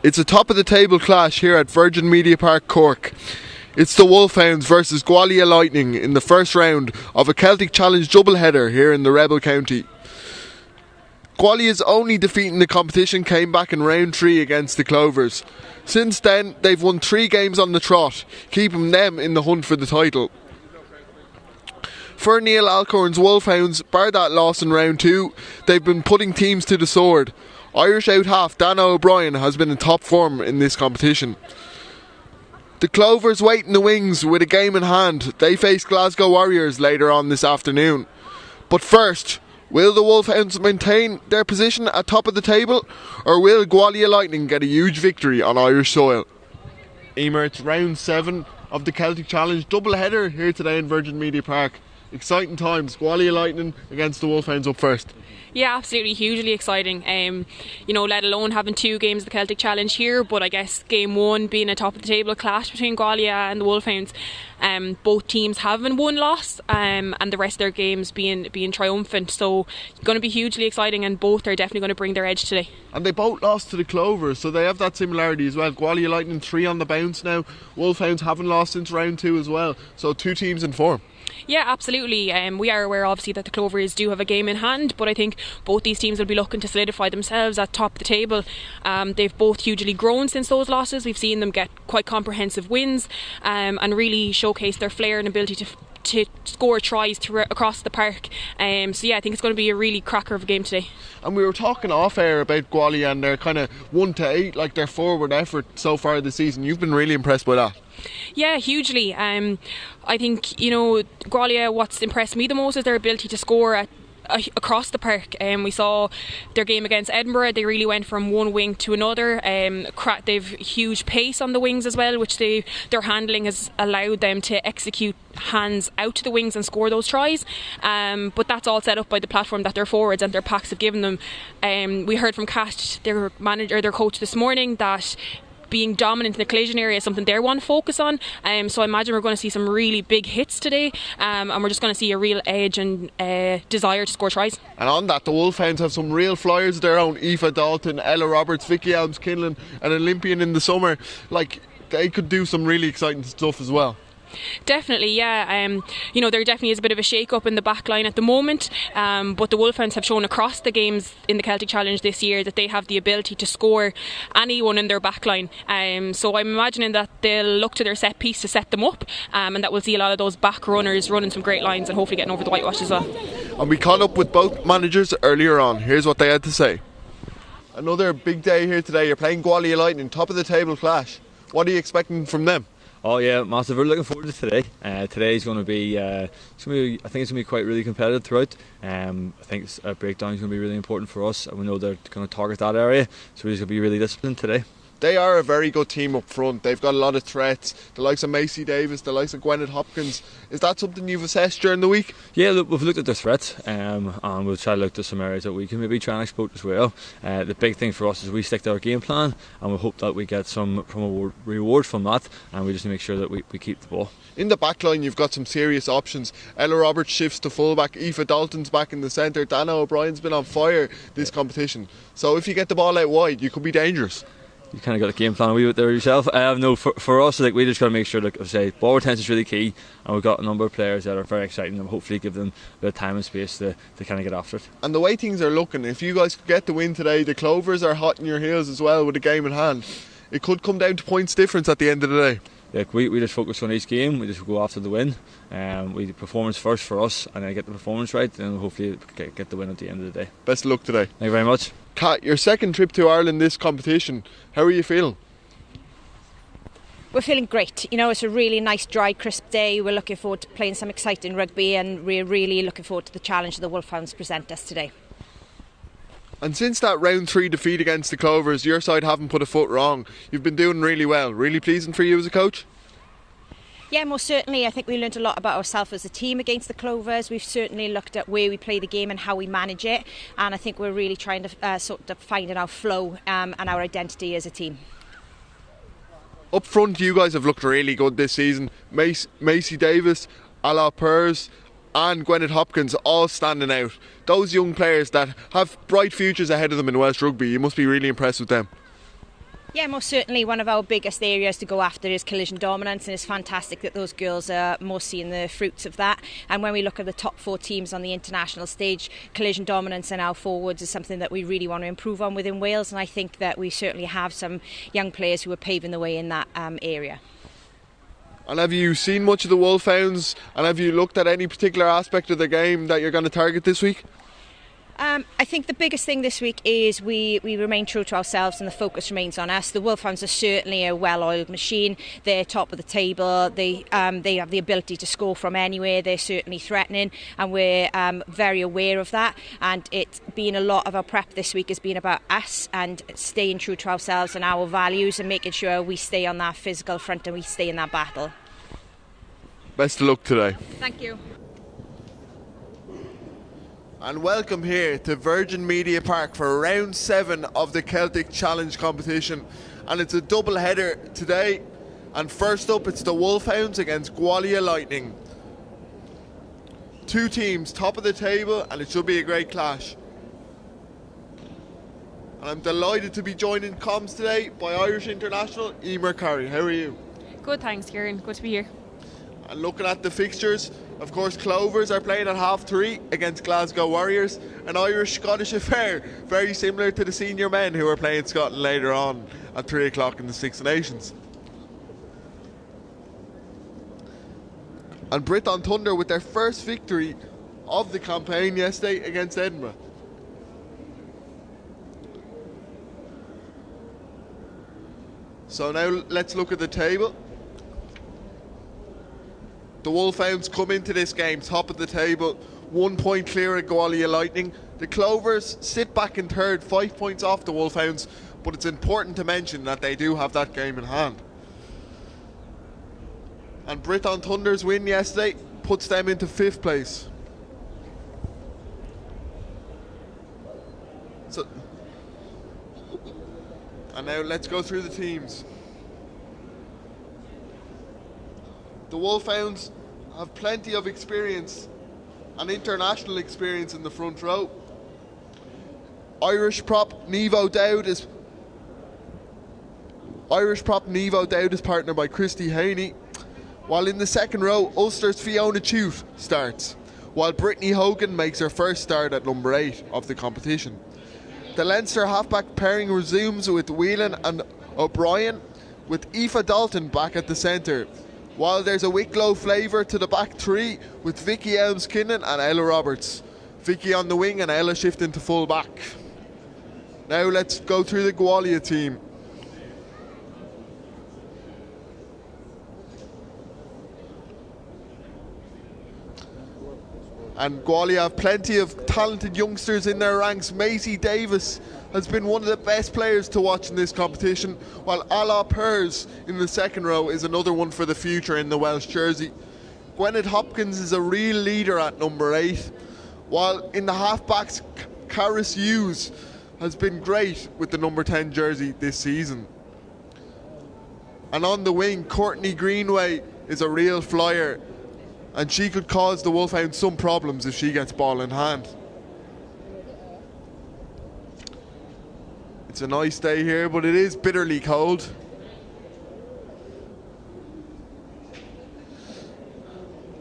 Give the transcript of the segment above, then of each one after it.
It's a top of the table clash here at Virgin Media Park, Cork. It's the Wolfhounds versus Gwalia Lightning in the first round of a Celtic Challenge doubleheader here in the Rebel County. Gwalia's only defeat in the competition came back in round 3 against the Clovers. Since then, they've won 3 games on the trot, keeping them in the hunt for the title. For Neil Alcorn's Wolfhounds, bar that loss in round 2, they've been putting teams to the sword. Irish out-half Dan O'Brien has been in top form in this competition. The Clovers wait in the wings with a game in hand. They face Glasgow Warriors later on this afternoon. But first, will the Wolfhounds maintain their position at top of the table, or will Gwalia Lightning get a huge victory on Irish soil? Emer, it's round 7 of the Celtic Challenge doubleheader here today in Virgin Media Park. Exciting times. Gwalia Lightning against the Wolfhounds up first. Yeah, absolutely, hugely exciting. Let alone having 2 games of the Celtic Challenge here, but I guess game 1 being a top of the table clash between Gwalia and the Wolfhounds. Both teams having 1 loss, and the rest of their games being triumphant. So going to be hugely exciting, and both are definitely going to bring their edge today. And they both lost to the Clovers, so they have that similarity as well. Gwalia Lightning 3 on the bounce now. Wolfhounds haven't lost since round 2 as well. So 2 teams in form. Yeah, absolutely. We are aware, obviously, that the Clovers do have a game in hand, but I think both these teams will be looking to solidify themselves at top of the table. They've both hugely grown since those losses. We've seen them get quite comprehensive wins and really showcase their flair and ability to score tries across the park. I think it's going to be a really cracker of a game today. And we were talking off air about Gwalia and their kind of 1 to 8, like their forward effort so far this season. You've been really impressed by that. Yeah, hugely. I think, Gwalia, what's impressed me the most is their ability to score across the park. We saw their game against Edinburgh. They really went from one wing to another. They've huge pace on the wings as well, which their handling has allowed them to execute hands out to the wings and score those tries. But that's all set up by the platform that their forwards and their packs have given them. We heard from Kat, their coach this morning, that being dominant in the collision area is something they want to focus on. So I imagine we're going to see some really big hits today, and we're just going to see a real edge and desire to score tries. And on that, the Wolfhounds have some real flyers of their own. Aoife Dalton, Ella Roberts, Vicky Elms-Kinlan, an Olympian in the summer. They could do some really exciting stuff as well. Definitely, yeah. There definitely is a bit of a shake-up in the back line at the moment, but the Wolfhounds have shown across the games in the Celtic Challenge this year that they have the ability to score anyone in their back line. So I'm imagining that they'll look to their set piece to set them up, and that we'll see a lot of those back runners running some great lines and hopefully getting over the whitewash as well. And we caught up with both managers earlier on. Here's what they had to say. Another big day here today. You're playing Gwalia Lightning, top of the table clash. What are you expecting from them? Oh yeah, massive. We're looking forward to today. Today's going to be, I think it's going to be quite really competitive throughout. I think a breakdown is going to be really important for us, and we know they're going to target that area, so we're just going to be really disciplined today. They are a very good team up front. They've got a lot of threats. The likes of Macy Davis, the likes of Gwyneth Hopkins. Is that something you've assessed during the week? Yeah, look, we've looked at their threats, and we'll try to look at some areas that we can maybe try and exploit as well. The big thing for us is we stick to our game plan, and we hope that we get some reward from that, and we just need to make sure that we keep the ball. In the back line, you've got some serious options. Ella Roberts shifts to fullback. Aoife Dalton's back in the centre. Dana O'Brien's been on fire this competition. So if you get the ball out wide, you could be dangerous. You kind of got a game plan a wee bit there yourself. No, for us, we just got to make sure that ball retention is really key, and we've got a number of players that are very exciting, and hopefully give them a bit of time and space to kind of get after it. And the way things are looking, if you guys could get the win today, the Clovers are hot in your heels as well with a game in hand. It could come down to points difference at the end of the day. Yeah, we just focus on each game. We just go after the win. We performance first for us, and then get the performance right, and hopefully get the win at the end of the day. Best of luck today. Thank you very much. Kat, your second trip to Ireland this competition, how are you feeling? We're feeling great. It's a really nice, dry, crisp day. We're looking forward to playing some exciting rugby, and we're really looking forward to the challenge the Wolfhounds present us today. And since that round 3 defeat against the Clovers, your side haven't put a foot wrong. You've been doing really well. Really pleasing for you as a coach? Yeah, most certainly. I think we learned a lot about ourselves as a team against the Clovers. We've certainly looked at where we play the game and how we manage it, and I think we're really trying to sort of find our flow and our identity as a team. Up front, you guys have looked really good this season. Macy Davis, Ala Pers and Gwyneth Hopkins all standing out. Those young players that have bright futures ahead of them in West Rugby, you must be really impressed with them. Yeah, most certainly one of our biggest areas to go after is collision dominance, and it's fantastic that those girls are more seeing the fruits of that. And when we look at the top 4 teams on the international stage, collision dominance and our forwards is something that we really want to improve on within Wales, and I think that we certainly have some young players who are paving the way in that area. And have you seen much of the Wolfhounds, and have you looked at any particular aspect of the game that you're going to target this week? I think the biggest thing this week is we remain true to ourselves and the focus remains on us. The Wolfhounds are certainly a well-oiled machine. They're top of the table. They have the ability to score from anywhere. They're certainly threatening, and we're very aware of that. And it's been a lot of our prep this week has been about us and staying true to ourselves and our values and making sure we stay on that physical front and we stay in that battle. Best of luck today. Thank you. And welcome here to Virgin Media Park for round 7 of the Celtic Challenge competition, and it's a double header today. And first up, it's the Wolfhounds against Gwalia Lightning. 2 teams top of the table, and it should be a great clash. And I'm delighted to be joined in comms today by Irish international Emer Carey. How are you? Good, thanks, Kieran. Good to be here. And looking at the fixtures, of course, Clovers are playing at 3:30 against Glasgow Warriors, an Irish-Scottish affair, very similar to the senior men who are playing Scotland later on at 3 o'clock in the Six Nations. And Britain Thunder with their first victory of the campaign yesterday against Edinburgh. So now let's look at the table. The Wolfhounds come into this game top of the table, 1 point clear of Gwalia Lightning. The Clovers sit back in third, 5 points off the Wolfhounds, but it's important to mention that they do have that game in hand. And Britain Thunder's win yesterday puts them into 5th place. And now let's go through the teams. The Wolfhounds have plenty of experience and international experience in the front row. Irish prop Nevo Dowd is partnered by Christy Haney, while in the second row Ulster's Fiona Chute starts, while Brittany Hogan makes her first start at number 8 of the competition. The Leinster halfback pairing resumes with Whelan and O'Brien, with Aoife Dalton back at the centre, while there's a Wicklow flavour to the back 3 with Vicky Elms-Kinnan and Ella Roberts. Vicky on the wing and Ella shifting to full back. Now let's go through the Gwalia team. And Gwalia have plenty of talented youngsters in their ranks. Maisie Davis has been one of the best players to watch in this competition, while Ala Pers in the second row is another one for the future in the Welsh jersey. Gwyneth Hopkins is a real leader at number 8, while in the halfbacks, Caris Hughes has been great with the number 10 jersey this season. And on the wing, Courtney Greenway is a real flyer, and she could cause the Wolfhounds some problems if she gets ball in hand. It's a nice day here, but it is bitterly cold.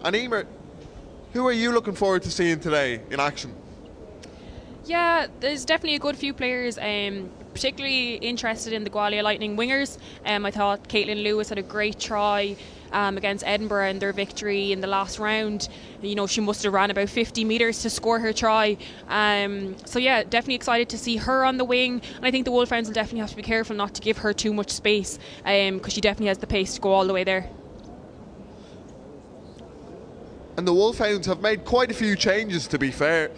And Emer, who are you looking forward to seeing today in action? Yeah, there's definitely a good few players, particularly interested in the Gwalia Lightning wingers. I thought Caitlin Lewis had a great try against Edinburgh in their victory in the last round. You know, she must have ran about 50 metres to score her try. So yeah, definitely excited to see her on the wing. And I think the Wolfhounds will definitely have to be careful not to give her too much space, because she definitely has the pace to go all the way there. And the Wolfhounds have made quite a few changes, to be fair.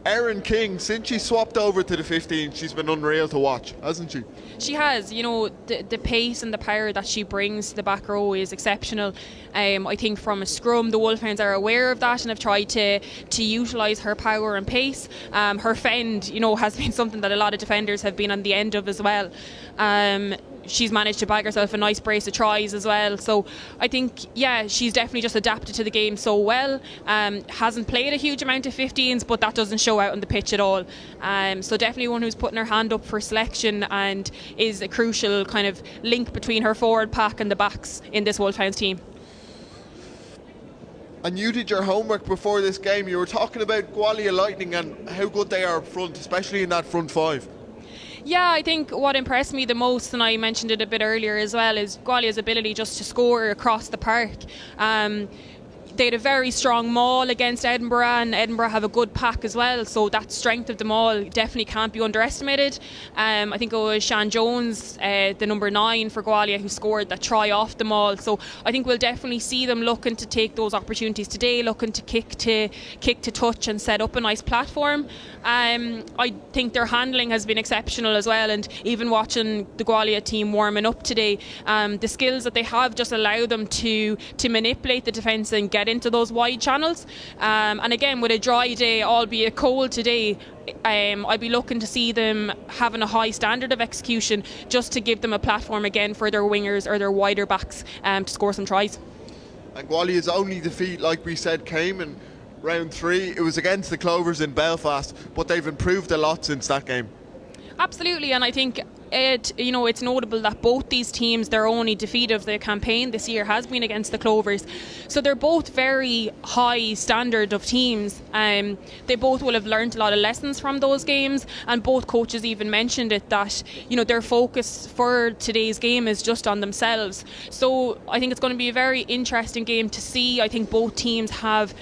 Erin King, since she swapped over to the 15, she's been unreal to watch, hasn't she? She has. You know, the pace and the power that she brings to the back row is exceptional. I think from a scrum, the Wolfhounds are aware of that and have tried to utilise her power and pace. Her fend, you know, has been something that a lot of defenders have been on the end of as well. she's managed to bag herself a nice brace of tries as well. So I think, she's definitely just adapted to the game so well. Hasn't played a huge amount of 15s, but that doesn't show out on the pitch at all. So definitely one who's putting her hand up for selection and is a crucial kind of link between her forward pack and the backs in this Wolfhounds team. And you did your homework before this game. You were talking about Gwalia Lightning and how good they are up front, especially in that front five. Yeah, I think what impressed me the most, and I mentioned it a bit earlier as well, is Gwalia's ability just to score across the park. They had a very strong maul against Edinburgh, and Edinburgh have a good pack as well, so that strength of the maul definitely can't be underestimated. I think it was Shan Jones, the number 9 for Gwalia, who scored that try off the maul, so I think we'll definitely see them looking to take those opportunities today, looking to kick to touch and set up a nice platform. I think their handling has been exceptional as well, and even watching the Gwalia team warming up today, the skills that they have just allow them to manipulate the defence and get into those wide channels. And again, with a dry day, albeit cold today, I'd be looking to see them having a high standard of execution just to give them a platform again for their wingers or their wider backs to score some tries. And Gwalia's only defeat, like we said, came in round 3. It was against the Clovers in Belfast, but they've improved a lot since that game. Absolutely, and I think it's notable that both these teams, their only defeat of the campaign this year has been against the Clovers. So they're both very high standard of teams. They both will have learned a lot of lessons from those games, and both coaches even mentioned it that their focus for today's game is just on themselves. So I think it's going to be a very interesting game to see. I think both teams have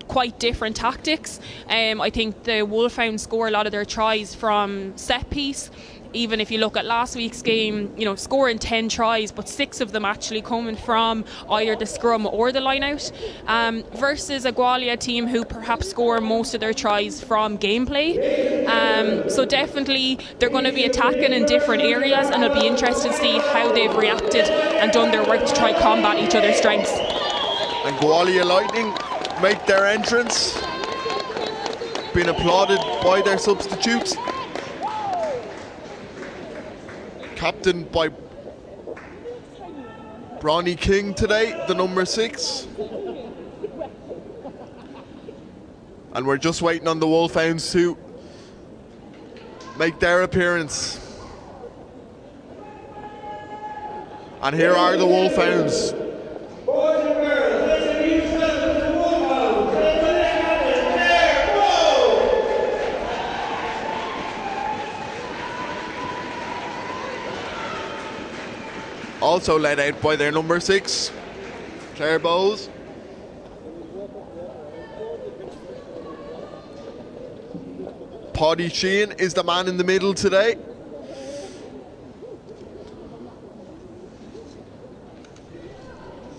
quite different tactics. I think the Wolfhounds score a lot of their tries from set piece. Even if you look at last week's game, scoring 10 tries, but 6 of them actually coming from either the scrum or the line out, versus a Gwalia team who perhaps score most of their tries from gameplay. So definitely they're going to be attacking in different areas, and it'll be interesting to see how they've reacted and done their work to try combat each other's strengths. And Gwalia Lightning make their entrance, being applauded by their substitutes, captained by Bronnie King today, the number 6. And we're just waiting on the Wolfhounds to make their appearance. And here are the Wolfhounds. Also led out by their number 6, Claire Bowes. Paddy Sheehan is the man in the middle today.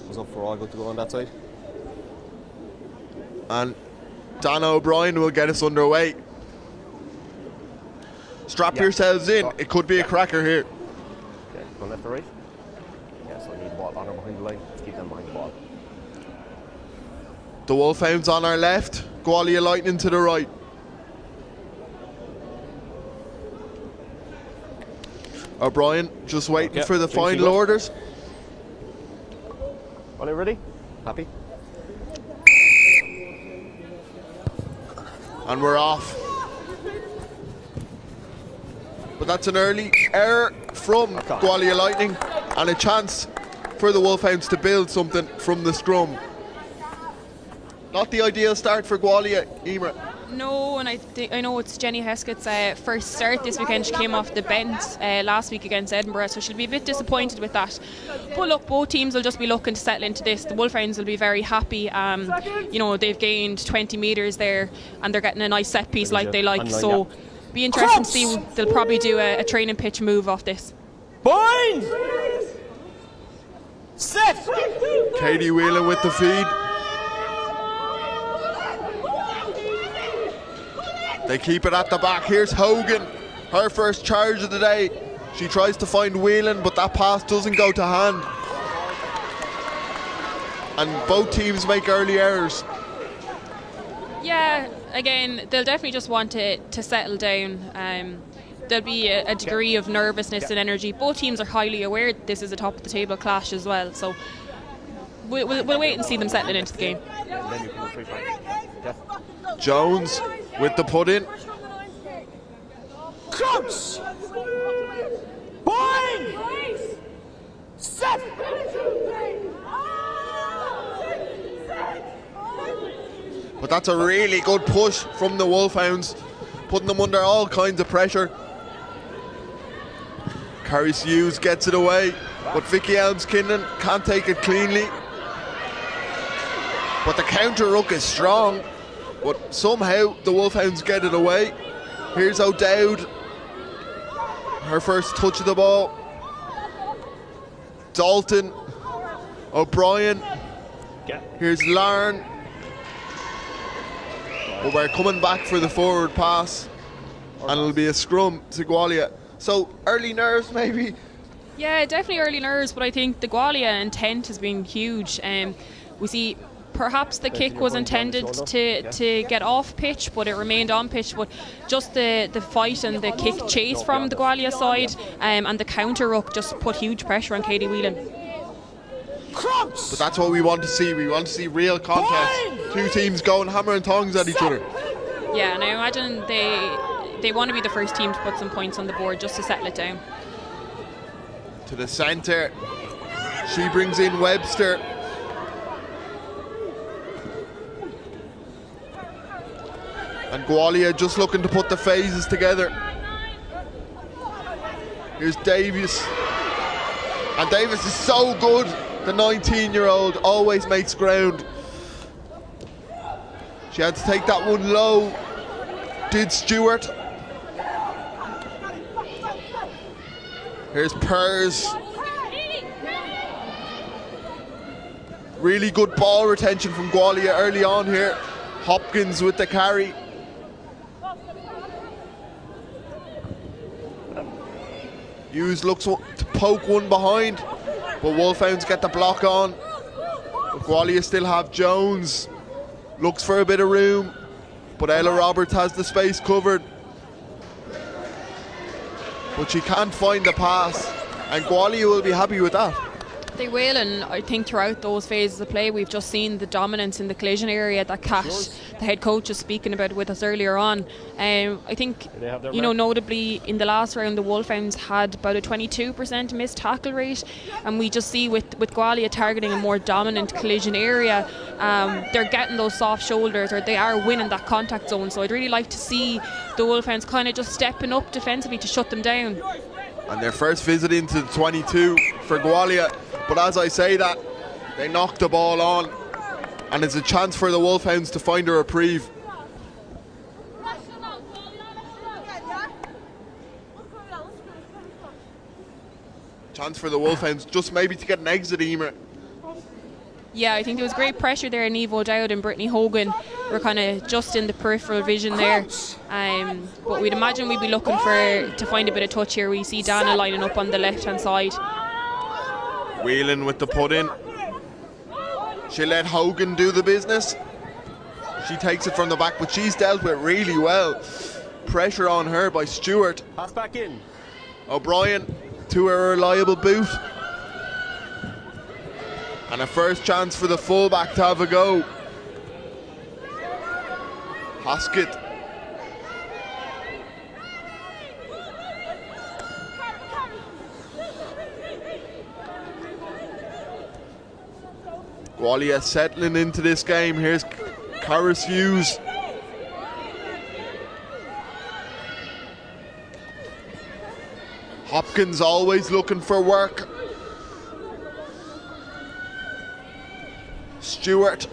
Was up for all good to go on that side. And Dan O'Brien will get us underway. Strap yourselves in, it could be a cracker here. Okay, going left or right? Yes, I need the ball on or behind the line. Let's keep them behind the ball. The Wolfhounds on our left, Gwalia Lightning to the right. O'Brien just waiting for the final orders. Are you ready? Happy? And we're off. But that's an early error from Gwalia Lightning and a chance for the Wolfhounds to build something from the scrum. Not the ideal start for Gwalia, Emer. No, and I know it's Jenny Heskett's first start this weekend. She came off the bench last week against Edinburgh, so she'll be a bit disappointed with that. But look, both teams will just be looking to settle into this. The Wolfhounds will be very happy. They've gained 20 metres there, and they're getting a nice set piece like they like. So be interesting to see. They'll probably do a training pitch move off this. Bind! Set! Katie Whelan with the feed. They keep it at the back. Here's Hogan, her first charge of the day. She tries to find Whelan, but that pass doesn't go to hand. And both teams make early errors. Yeah, again, they'll definitely just want to settle down. there'll be a degree of nervousness and energy. Both teams are highly aware that this is a top of the table clash as well, so we'll wait and see them settling into the game. Jones with the put in. Close. Point. Set. But that's a really good push from the Wolfhounds, putting them under all kinds of pressure. Carrie Hughes gets it away, but Vicky Elmskindon can't take it cleanly. But the counter ruck is strong, but somehow the Wolfhounds get it away. Here's O'Dowd, her first touch of the ball. Dalton, O'Brien, here's Larn. But we're coming back for the forward pass, and it'll be a scrum to Gwalia. So early nerves maybe? Yeah, definitely early nerves, but I think the Gwalia intent has been huge. We see perhaps the kick was intended to get off pitch, but it remained on pitch. But just the fight and the kick chase from the Gwalia side and the counter ruck just put huge pressure on Katie Whelan. But that's what we want to see. We want to see real contest. Two teams going hammer and tongs at each other. Yeah, and I imagine they want to be the first team to put some points on the board just to settle it down. To the centre, she brings in Webster. And Gwalia just looking to put the phases together. Here's Davies. And Davies is so good. The 19-year-old always makes ground. She had to take that one low. Did Stewart. Here's Pers. Really good ball retention from Gwalia early on here. Hopkins with the carry. Hughes looks to poke one behind, but Wolfhounds get the block on. But Gwalia still have Jones. Looks for a bit of room, but Ella Roberts has the space covered. But she can't find the pass, and Gwalia will be happy with that. They will, and I think throughout those phases of play we've just seen the dominance in the collision area that Kat, the head coach, was speaking about with us earlier on. I think, notably in the last round the Wolfhounds had about a 22% missed tackle rate, and we just see with Gwalia targeting a more dominant collision area, they're getting those soft shoulders, or they are winning that contact zone. So I'd really like to see the Wolfhounds kind of just stepping up defensively to shut them down. And their first visit into the 22 for Gwalia. But as I say that, they knock the ball on, and it's a chance for the Wolfhounds to find a reprieve. Chance for the Wolfhounds just maybe to get an exit, Emer. Yeah, I think there was great pressure there. Niamh O'Dowd and Brittany Hogan were kind of just in the peripheral vision there. But we'd imagine we'd be looking to find a bit of touch here. We see Dana lining up on the left-hand side. Whelan with the put in. She let Hogan do the business. She takes it from the back, but she's dealt with really well. Pressure on her by Stewart. Pass back in. O'Brien to a reliable boot. And a first chance for the fullback to have a go. Hoskett. Gwalia settling into this game. Here's Carys Hughes. Hopkins always looking for work. Stewart,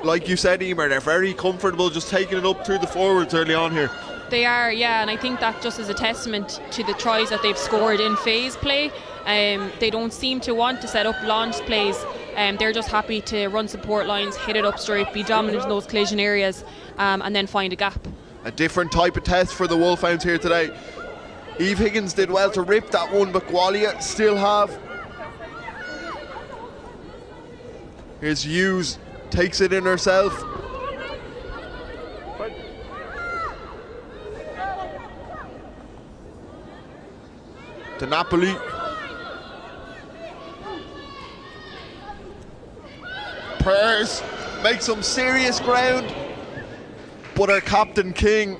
like you said, Emer, they're very comfortable just taking it up through the forwards early on here. They are, yeah, and I think that just is a testament to the tries that they've scored in phase play. They don't seem to want to set up launch plays. They're just happy to run support lines, hit it up straight, be dominant in those collision areas, and then find a gap. A different type of test for the Wolfhounds here today. Eve Higgins did well to rip that one, but Gwalia still have. Here's Hughes, takes it in herself. to Napoli. Purrs makes some serious ground, but our captain King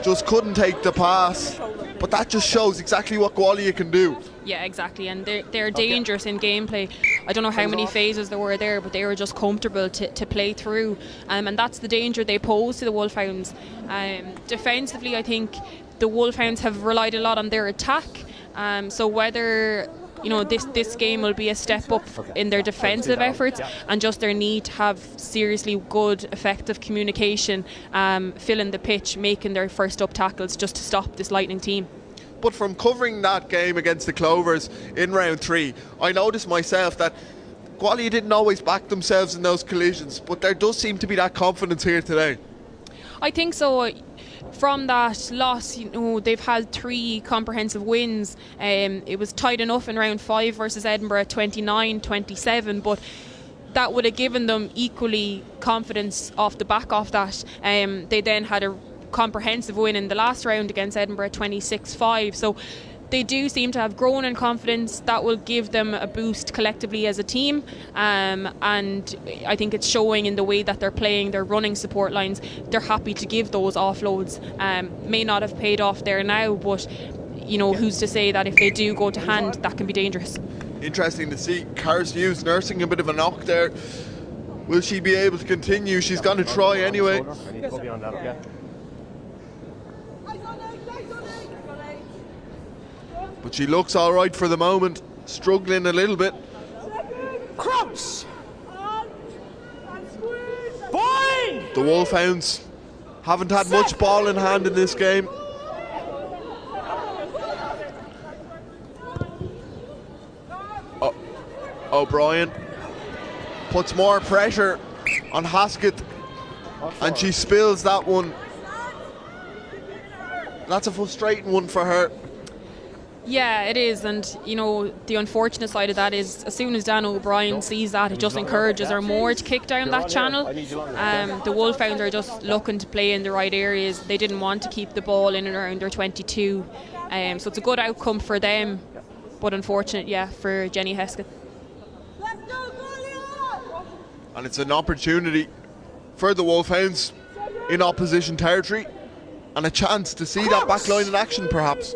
just couldn't take the pass. But that just shows exactly what Gwalia can do. Yeah, exactly, and they're dangerous in gameplay. I don't know how many phases there were there, but they were just comfortable to play through, and that's the danger they pose to the Wolfhounds. Defensively, I think the Wolfhounds have relied a lot on their attack, so whether this game will be a step up in their defensive efforts and just their need to have seriously good, effective communication, filling the pitch, making their first up tackles just to stop this Lightning team. But from covering that game against the Clovers in round 3, I noticed myself that Gwalia didn't always back themselves in those collisions, but there does seem to be that confidence here today. I think so. From that loss, they've had 3 comprehensive wins. It was tight enough in round 5 versus Edinburgh, 29-27, but that would have given them equally confidence off the back of that. They then had a comprehensive win in the last round against Edinburgh, 26-5. So they do seem to have grown in confidence. That will give them a boost collectively as a team, and I think it's showing in the way that they're playing, their running support lines. They're happy to give those offloads. May not have paid off there now, but who's to say that if they do go to hand, that can be dangerous. Interesting to see Karis Hughes nursing a bit of a knock there. Will she be able to continue? She's going to try anyway. But she looks all right for the moment, struggling a little bit. Crumps! Boing! The Wolfhounds haven't had much ball in hand in this game. O'Brien puts more pressure on Haskett, and she spills that one. That's a frustrating one for her. Yeah, it is, and the unfortunate side of that is as soon as Dan O'Brien sees that, it just encourages her more to kick down that channel. The Wolfhounds are just looking to play in the right areas. They didn't want to keep the ball in and around their 22, so it's a good outcome for them, but unfortunate, for Jenny Hesketh. And it's an opportunity for the Wolfhounds in opposition territory, and a chance to see that back line in action perhaps.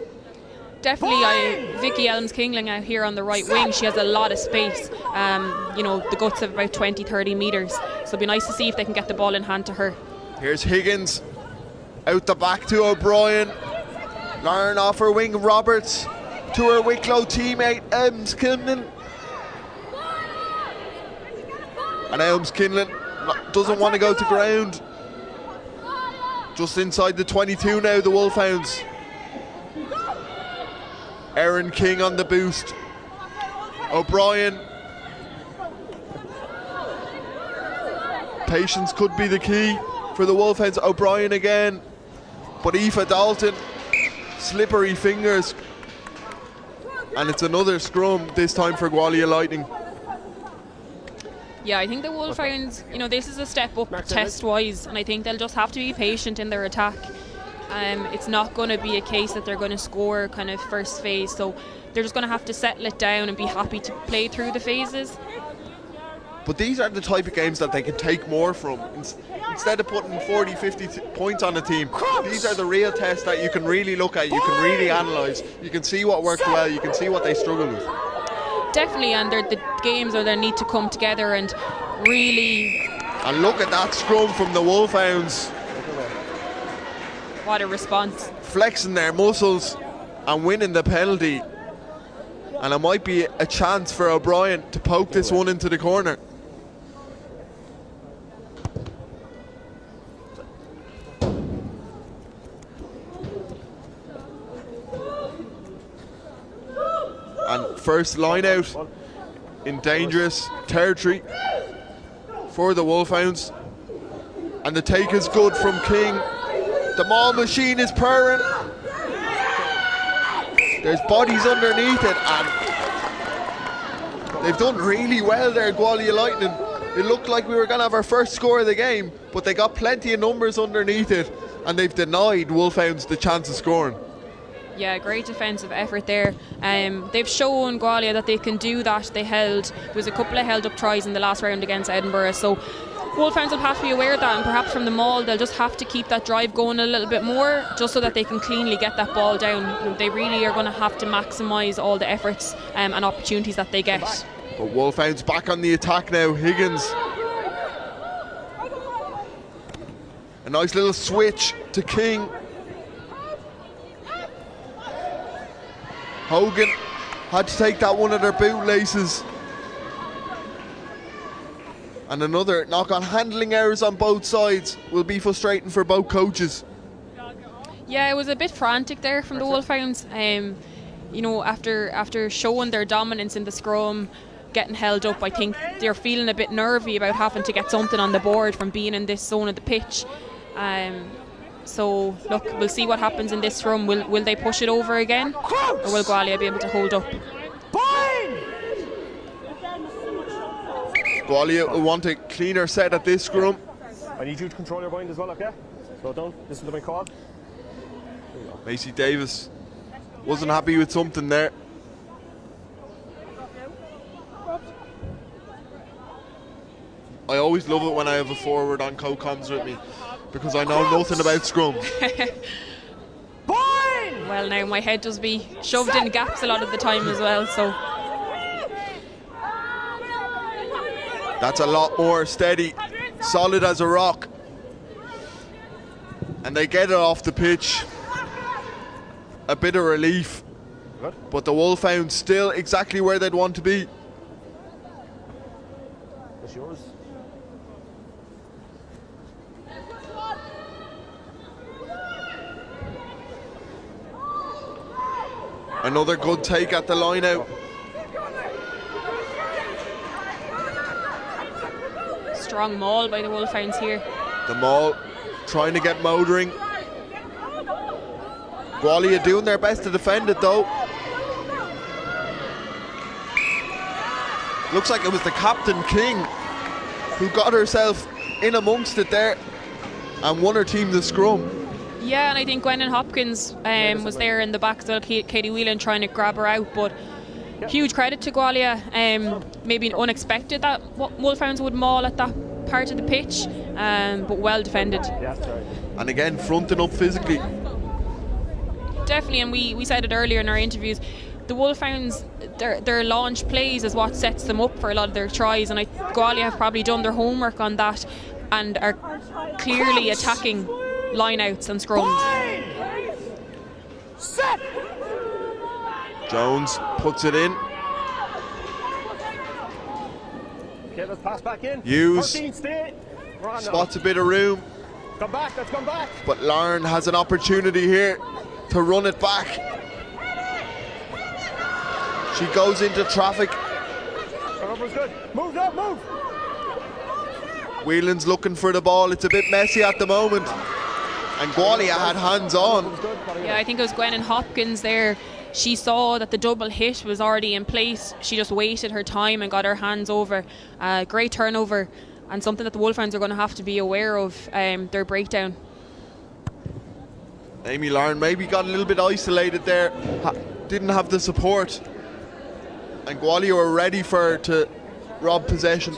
Definitely, Vicky Elms-Kingling out here on the right wing, she has a lot of space, the guts of about 20-30 metres, so it'll be nice to see if they can get the ball in hand to her. Here's Higgins, out the back to O'Brien, Lauren off her wing, Roberts to her Wicklow teammate Elms-Kingling, and Elms-Kingling doesn't want to go to ground, just inside the 22 now, the Wolfhounds. Erin King on the boost. O'Brien. Patience could be the key for the Wolfhounds. O'Brien again. But Aoife Dalton, slippery fingers. And it's another scrum, this time for Gwalia Lightning. Yeah, I think the Wolfhounds, this is a step up test-wise, and I think they'll just have to be patient in their attack. It's not going to be a case that they're going to score kind of first phase, so they're just going to have to settle it down and be happy to play through the phases. But these are the type of games that they can take more from. Instead of putting 40, 50 points on a team, these are the real tests that you can really look at, you can really analyse, you can see what worked well, you can see what they struggle with. Definitely, and they're the games where they need to come together and really... And look at that scrum from the Wolfhounds. What a response. Flexing their muscles and winning the penalty. And it might be a chance for O'Brien to poke this one into the corner. And first line out in dangerous territory for the Wolfhounds. And the take is good from King. The maul machine is purring. There's bodies underneath it, and they've done really well there, Gwalia Lightning. It looked like we were going to have our first score of the game, but they got plenty of numbers underneath it, and they've denied Wolfhounds the chance of scoring. Yeah, great defensive effort there. They've shown Gwalia that they can do that. There was a couple of held up tries in the last round against Edinburgh, so Wolfhounds will have to be aware of that, and perhaps from the maul they'll just have to keep that drive going a little bit more, just so that they can cleanly get that ball down. They really are going to have to maximise all the efforts and opportunities that they get. But Wolfhounds back on the attack now. Higgins. A nice little switch to King. Hogan had to take that one of their bootlaces. And another knock on. Handling errors on both sides will be frustrating for both coaches. Yeah, it was a bit frantic there from the Wolfhounds. After showing their dominance in the scrum, getting held up, I think they're feeling a bit nervy about having to get something on the board from being in this zone of the pitch. So look, we'll see what happens in this scrum. Will they push it over again, or will Gwalia be able to hold up? Gwalia will want a cleaner set at this scrum. I need you to control your bind as well, okay? Slow down, listen to my call. Macy Davis wasn't happy with something there. I always love it when I have a forward on co-coms with me, because I know nothing about scrum. Well, now my head does be shoved in gaps a lot of the time as well, so that's a lot more steady, solid as a rock. And they get it off the pitch. A bit of relief. But the Wolfhounds still exactly where they'd want to be. That's yours. Another good take at the line out. strong maul by the Wolfhounds here. The maul trying to get motoring. Gwalia doing their best to defend it though. Looks like it was the captain King who got herself in amongst it there and won her team the scrum. Yeah, and I think Gwennon Hopkins was there in the back as well, Katie Whelan trying to grab her out, but huge credit to Gwalia. Maybe unexpected that Wolfhounds would maul at that part of the pitch, but well defended. And again, fronting up physically. Definitely, and we said it earlier in our interviews, the Wolfhounds, their launch plays is what sets them up for a lot of their tries, and Gwalia have probably done their homework on that and are clearly attacking line-outs and scrums. Set. Jones puts it in. Okay, let's pass back in. Hughes 13, stay. spots a bit of room, Come back, let's come back. but Lauren has an opportunity here to run it back. She goes into traffic. Turnover's good. Move up, move. Whelan's looking for the ball. It's a bit messy at the moment. And Gwalia had hands on. Yeah, I think it was Gwennon Hopkins there. She saw that the double hit was already in place. She just waited her time and got her hands over. Great turnover, and something that the Wolfhounds are going to have to be aware of, their breakdown. Amy Lauren maybe got a little bit isolated there. Didn't have the support. And Gwalia were ready for her to rob possession.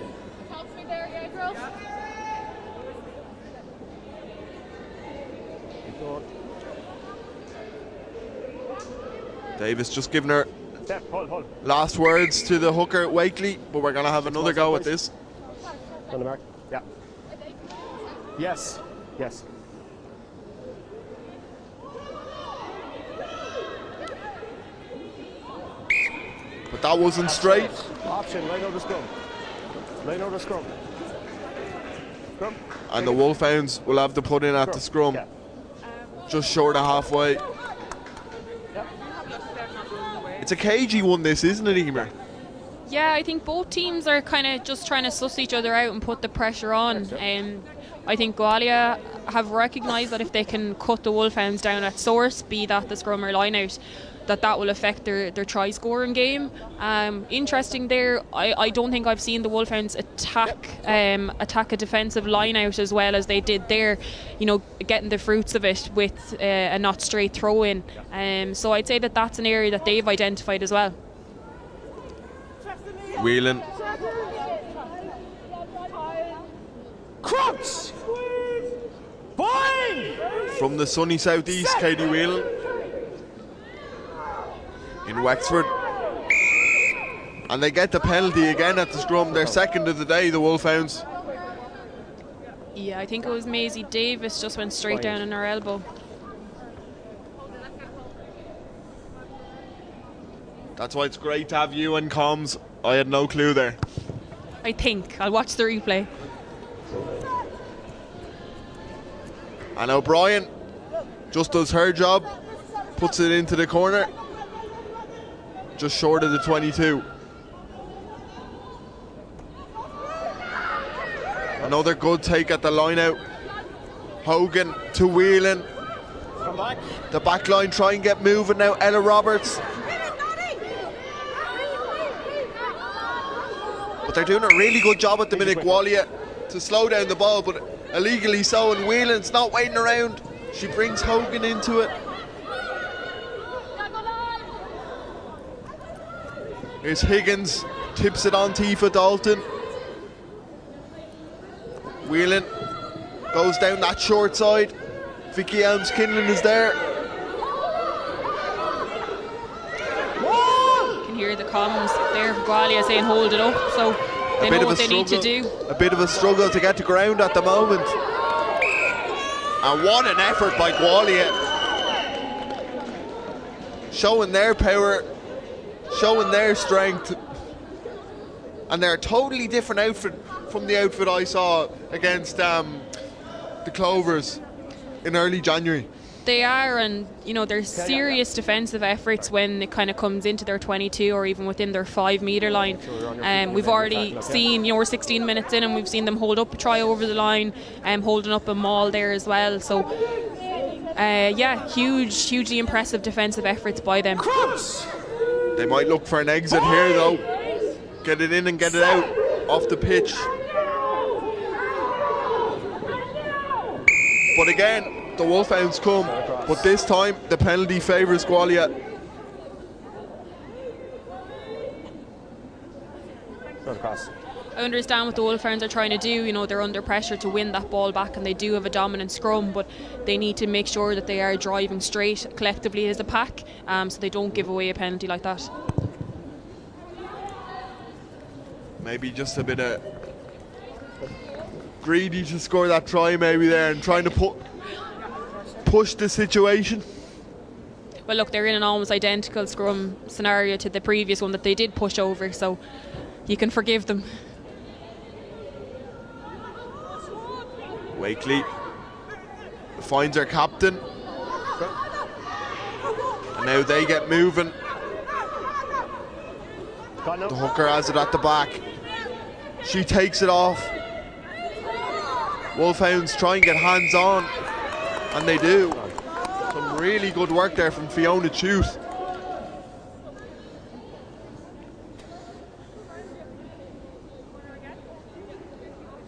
Davis just giving her Hold. last words to the hooker Wakely, but we're going to have another go at this. On the mark. Yeah. Yes. But that wasn't straight. Option, line out the scrum. Scrum. And the Wolfhounds will have to put in at the scrum. Yeah. Just short of halfway. It's a cagey one, this, isn't it, Emer? Yeah, I think both teams are kind of just trying to suss each other out and put the pressure on. I think Gwalia have recognised that if they can cut the Wolfhounds down at source, be that the scrum or line out, that will affect their try scoring game. Interesting there, I don't think I've seen the Wolfhounds attack a defensive line out as well as they did there, getting the fruits of it with a not straight throw in. So I'd say that's an area that they've identified as well. Whelan. Crouch! Bind! From the sunny southeast, Katie Whelan. In Wexford. And they get the penalty again at the scrum. Their second of the day, the Wolfhounds. Yeah, I think it was Maisie Davis just went straight down on her elbow. That's why it's great to have you and comms. I had no clue there. I think. I'll watch the replay. And O'Brien just does her job, puts it into the corner, just short of the 22. Another good take at the line out. Hogan to Whelan. Come back. The back line try and get moving now. Ella Roberts. But they're doing a really good job at the minute, Gwalia, to slow down the ball, but illegally so, and Whelan's not waiting around. She brings Hogan into it. Here's Higgins, tips it on to Aoife Dalton. Whelan goes down that short side. Vicky Elms-Kinlan is there. You can hear the comms there from Gwalia saying hold it up, so they know what they need to do. A bit of a struggle to get to ground at the moment. And what an effort by Gwalia. Showing their power, showing their strength. And they're a totally different outfit from the outfit I saw against the Clovers in early January. They are, and there's serious defensive efforts when it kind of comes into their 22 or even within their 5 metre line. We've already seen, we're 16 minutes in and we've seen them hold up a try over the line, holding up a maul there as well. So, hugely impressive defensive efforts by them. They might look for an exit here though. Get it in and get it out off the pitch. But again, the Wolfhounds come, but this time the penalty favours Gwalia. I understand what the Wolfhounds are trying to do. They're under pressure to win that ball back, and they do have a dominant scrum, but they need to make sure that they are driving straight collectively as a pack, so they don't give away a penalty like that. Maybe just a bit of greedy to score that try maybe there, and trying to push the situation. Well, look, they're in an almost identical scrum scenario to the previous one that they did push over, so you can forgive them. Wakely finds her captain, and now they get moving. The hooker has it at the back. She takes it off. Wolfhounds try and get hands on, and they do. Some really good work there from Fiona Chuth.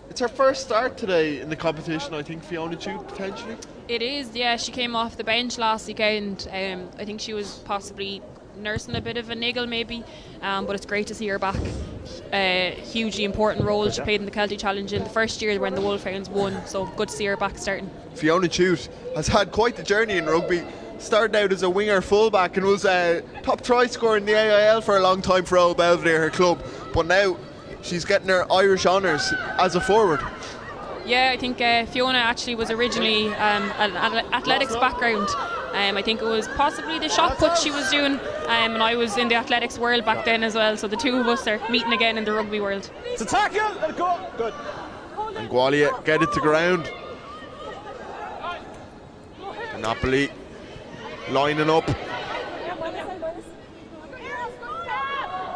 It's her first start today in the competition, I think, Fiona Chuth, potentially. It is, yeah. She came off the bench last weekend. I think she was possibly nursing a bit of a niggle maybe, but it's great to see her back. Hugely important role she played in the Celtic Challenge in the first year when the Wolfhounds won, so good to see her back starting. Fiona Chuth has had quite the journey in rugby. Started out as a winger fullback and was a top try scorer in the AIL for a long time for Old Belvedere, her club, but now she's getting her Irish honours as a forward. Yeah, I think Fiona actually was originally an athletics background. I think it was possibly the shot put she was doing, and I was in the athletics world back then as well, so the two of us are meeting again in the rugby world. It's a tackle, let it go, good. And Gwalia get it to ground. Napoli lining up.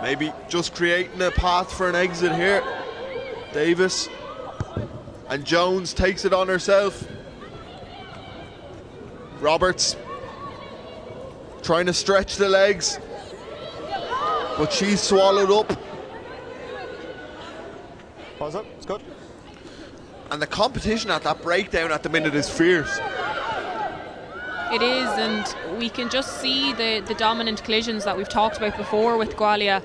Maybe just creating a path for an exit here. Davis. And Jones takes it on herself. Roberts trying to stretch the legs, but she's swallowed up. Pause it, it's good. And the competition at that breakdown at the minute is fierce. It is, and we can just see the dominant collisions that we've talked about before with Gwalia.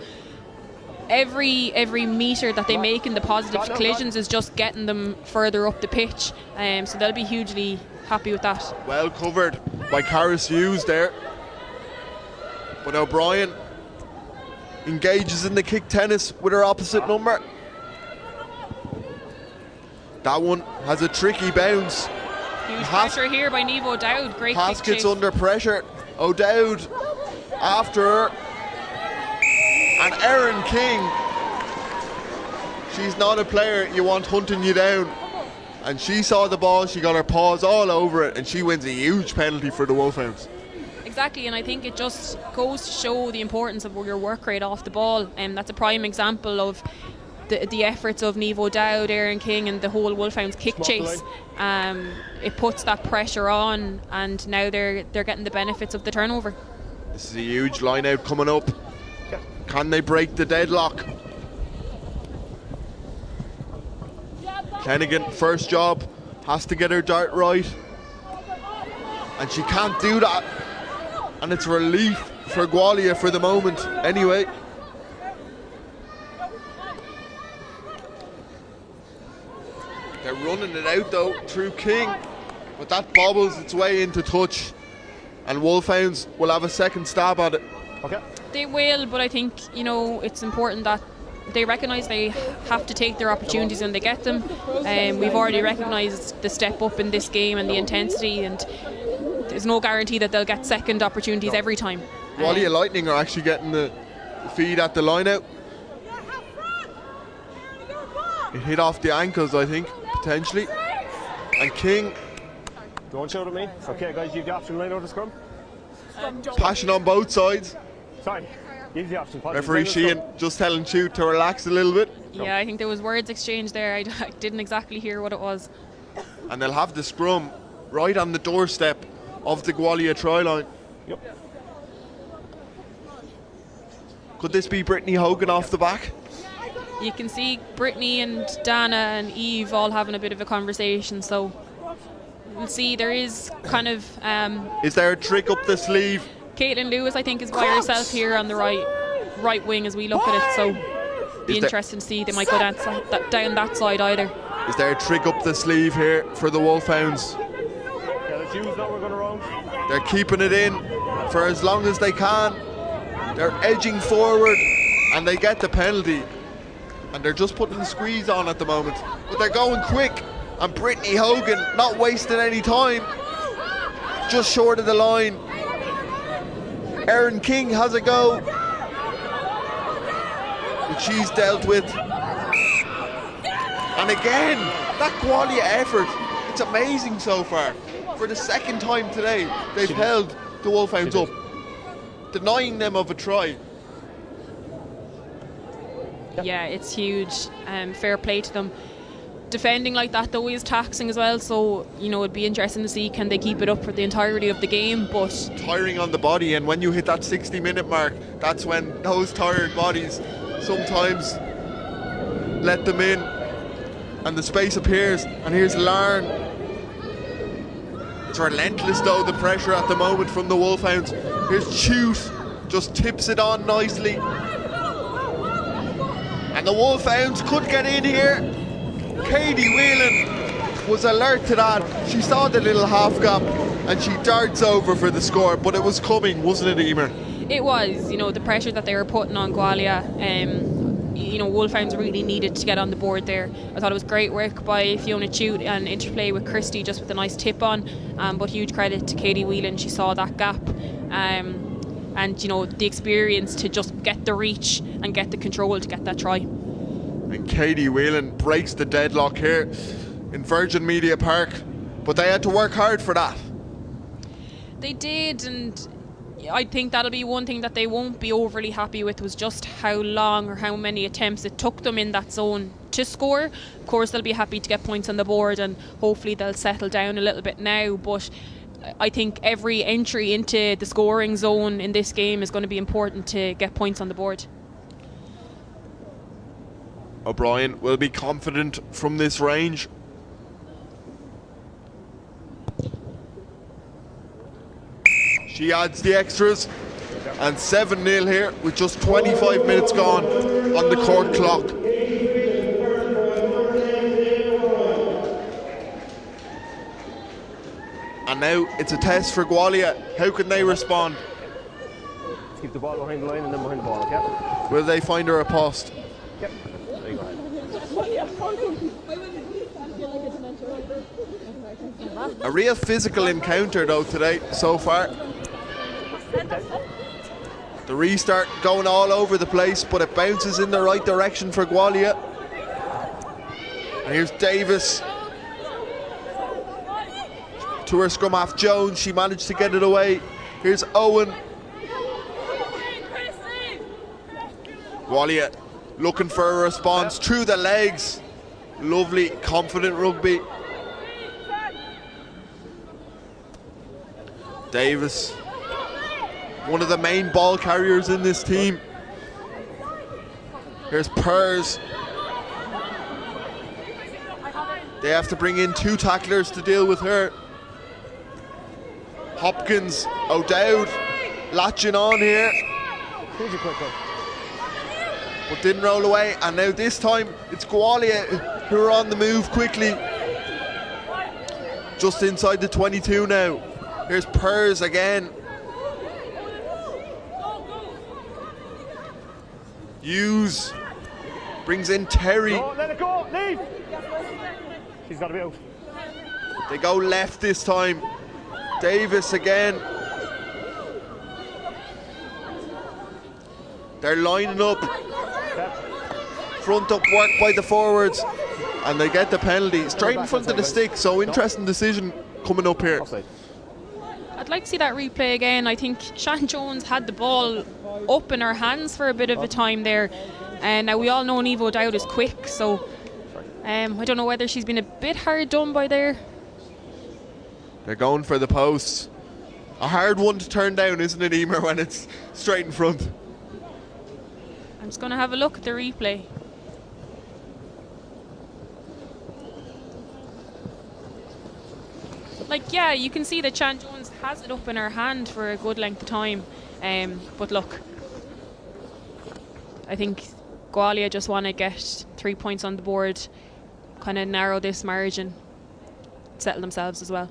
Every metre that they make in the positive collisions is just getting them further up the pitch, so they'll be hugely happy with that. Well covered by Caris Hughes there. But O'Brien engages in the kick tennis with her opposite number. That one has a tricky bounce. Huge pressure here by Niamh O'Dowd. Great kick Haskett's chase. under pressure. O'Dowd after her. And Erin King. She's not a player you want hunting you down. And she saw the ball, she got her paws all over it, and she wins a huge penalty for the Wolfhounds. Exactly, and I think it just goes to show the importance of your work rate off the ball. And that's a prime example of the efforts of Niamh O'Dowd, Erin King, and the whole Wolfhounds kick chase. It puts that pressure on, and now they're getting the benefits of the turnover. This is a huge line out coming up. Can they break the deadlock? Kennigan, first job, has to get her dart right. And she can't do that. And it's relief for Gwalia for the moment. Anyway. They're running it out though through King. But that bobbles its way into touch. And Wolfhounds will have a second stab at it. Okay. They will, but I think, it's important that they recognise they have to take their opportunities when they get them. We've already recognised the step up in this game and the intensity, and there's no guarantee that they'll get second opportunities every time. Gwalia Lightning are actually getting the feed at the line out. It hit off the ankles, I think, potentially. And King. Don't shout at me. Okay, guys, you have the option line out the scrum. Passion on both sides. Sorry, you have the option. Referee Sheehan just telling Chu to relax a little bit. Yeah, I think there was words exchanged there. I didn't exactly hear what it was. And they'll have the scrum right on the doorstep of the Gwalia try line. Yep. Could this be Brittany Hogan off the back? You can see Brittany and Dana and Eve all having a bit of a conversation, so we'll see. There is kind of is there a trick up the sleeve? Caitlin Lewis, I think, is by herself here on the right wing as we look at it, so be interesting to see. They might go down that side either. Is there a trick up the sleeve here for the Wolfhounds? Yeah, let's use that. We're going around. They're keeping it in for as long as they can. They're edging forward and they get the penalty. And they're just putting the squeeze on at the moment. But they're going quick. And Brittany Hogan not wasting any time. Just short of the line. Erin King has a go. But she's dealt with. And again, that Gwalia effort. It's amazing so far. For the second time today, they've held the Wolfhounds up. Denying them of a try. Yeah, it's huge. Fair play to them. Defending like that though is taxing as well, so it'd be interesting to see can they keep it up for the entirety of the game. But tiring on the body, and when you hit that 60-minute mark, that's when those tired bodies sometimes let them in and the space appears. And here's Larn. It's relentless though, the pressure at the moment from the Wolfhounds. Here's Chute, just tips it on nicely. And the Wolfhounds could get in here. Katie Whelan was alert to that. She saw the little half gap and she darts over for the score, but it was coming, wasn't it, Emer? It was, the pressure that they were putting on Gwalia. Wolfhounds really needed to get on the board there. I thought it was great work by Fiona Chute and interplay with Christy, just with a nice tip on. But huge credit to Katie Whelan, she saw that gap. And the experience to just get the reach and get the control to get that try. And Katie Whelan breaks the deadlock here in Virgin Media Park, but they had to work hard for that. They did, and I think that'll be one thing that they won't be overly happy with, was just how long or how many attempts it took them in that zone to score. Of course, they'll be happy to get points on the board and hopefully they'll settle down a little bit now, but I think every entry into the scoring zone in this game is going to be important to get points on the board. O'Brien will be confident from this range. She adds the extras, and 7-0 here with just 25 minutes gone on the court clock. And now it's a test for Gwalia. How can they respond? Let's keep the ball behind the line and then behind the ball, okay? Will they find her a post? Yep. There you go. A real physical encounter though today so far. The restart going all over the place, but it bounces in the right direction for Gwalia. And here's Davis to her scrum half Jones. She managed to get it away. Here's Owen. Gwalia looking for a response through the legs. Lovely, confident rugby. Davis, one of the main ball carriers in this team. Here's Pers. They have to bring in 2 tacklers to deal with her. Hopkins, O'Dowd latching on here, but didn't roll away. And now this time it's Gwalia who are on the move quickly. Just inside the 22 now. Here's Pers again. Hughes brings in Terry. Go, let it go, leave! She's got to be out. They go left this time. Davis again. They're lining up. Front up work by the forwards. And they get the penalty straight in front of the stick. So interesting decision coming up here. I'd like to see that replay again. I think Shan Jones had the ball up in her hands for a bit of a time there. And now we all know Niamh O'Dowd is quick, so I don't know whether she's been a bit hard done by there. They're going for the posts. A hard one to turn down, isn't it, Emer, when it's straight in front? I'm just going to have a look at the replay. Like, yeah, you can see that Shan Jones has it up in her hand for a good length of time. But look, I think Gwalia just want to get 3 points on the board, kind of narrow this margin, settle themselves as well.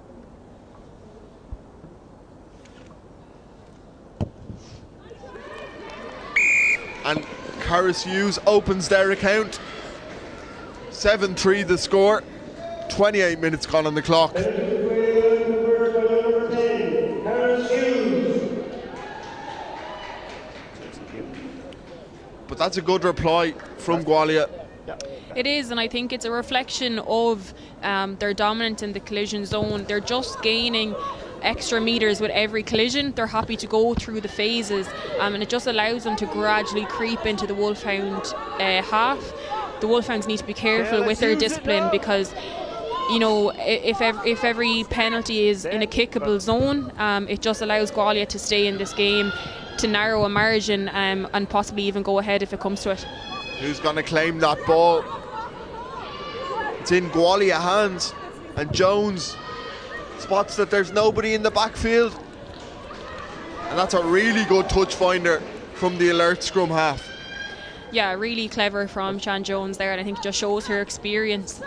And Caris Hughes opens their account. 7-3 the score. 28 minutes gone on the clock. But that's a good reply from Gwalia. It is, and I think it's a reflection of their dominance in the collision zone. They're just gaining extra meters with every collision. They're happy to go through the phases, and it just allows them to gradually creep into the Wolfhound half. The Wolfhounds need to be careful with their discipline, because you know, if every penalty is in a kickable zone, it just allows Gwalia to stay in this game, to narrow a margin, and possibly even go ahead if it comes to it. Who's going to claim that ball? It's in Gwalia hands, and Jones spots that there's nobody in the backfield, and that's a really good touch finder from the alert scrum half. Yeah, really clever from Shan Jones there, and I think it just shows her experience.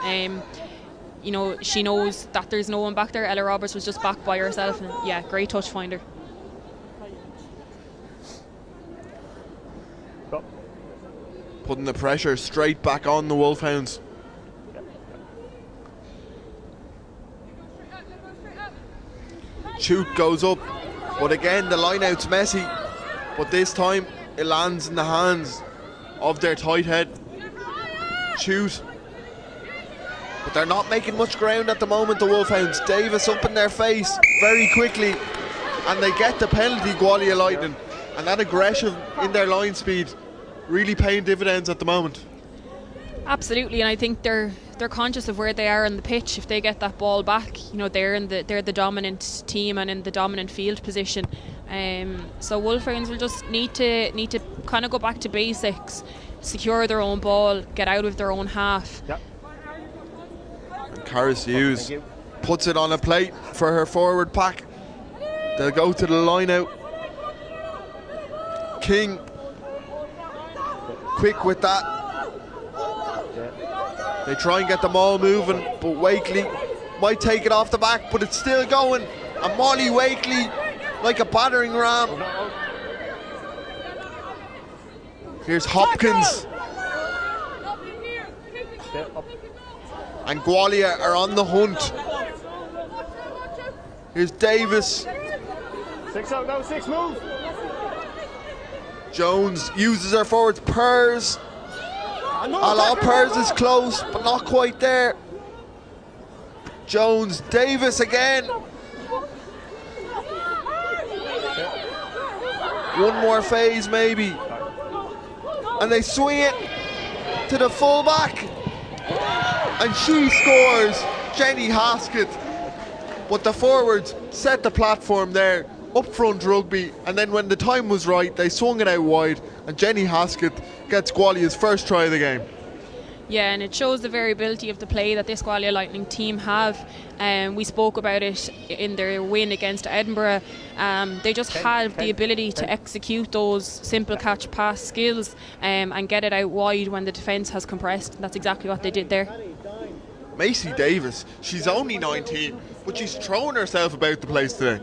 You know, she knows that there's no one back there. Ella Roberts was just back by herself, and yeah, great touch finder. Putting the pressure straight back on the Wolfhounds. Shoot goes up, but again the line-out's messy, but this time it lands in the hands of their tight head. Shoot. But they're not making much ground at the moment, the Wolfhounds. Davis up in their face very quickly, and they get the penalty, Gwalia Lightning. And that aggression in their line speed really paying dividends at the moment. Absolutely, and I think they're they're conscious of where they are on the pitch. If they get that ball back, they're the dominant team and in the dominant field position. So Wolfhounds will just need to kind of go back to basics, secure their own ball, get out of their own half. Yep. And Caris Hughes puts it on a plate for her forward pack. They'll go to the line out. King, quick with that. They try and get them all moving, but Wakely might take it off the back, but it's still going. And Molly Wakely, like a battering ram. Here's Hopkins. And Gwalia are on the hunt. Here's Davis. 6 out now, 6 move. Jones uses her forwards. Pers. Pers is close, but not quite there. Jones, Davis again. One more phase maybe. And they swing it to the fullback. And she scores, Jenny Haskett. But the forwards set the platform there, up front Rugby, and then when the time was right, they swung it out wide, and Jenny Haskett gets Gwalia's first try of the game. Yeah, and it shows the variability of the play that this Gwalia Lightning team have. We spoke about it in their win against Edinburgh. They just have the ability to execute those simple catch pass skills and get it out wide when the defence has compressed. And that's exactly what they did there. Macy Davis, she's only 19, but she's throwing herself about the place today.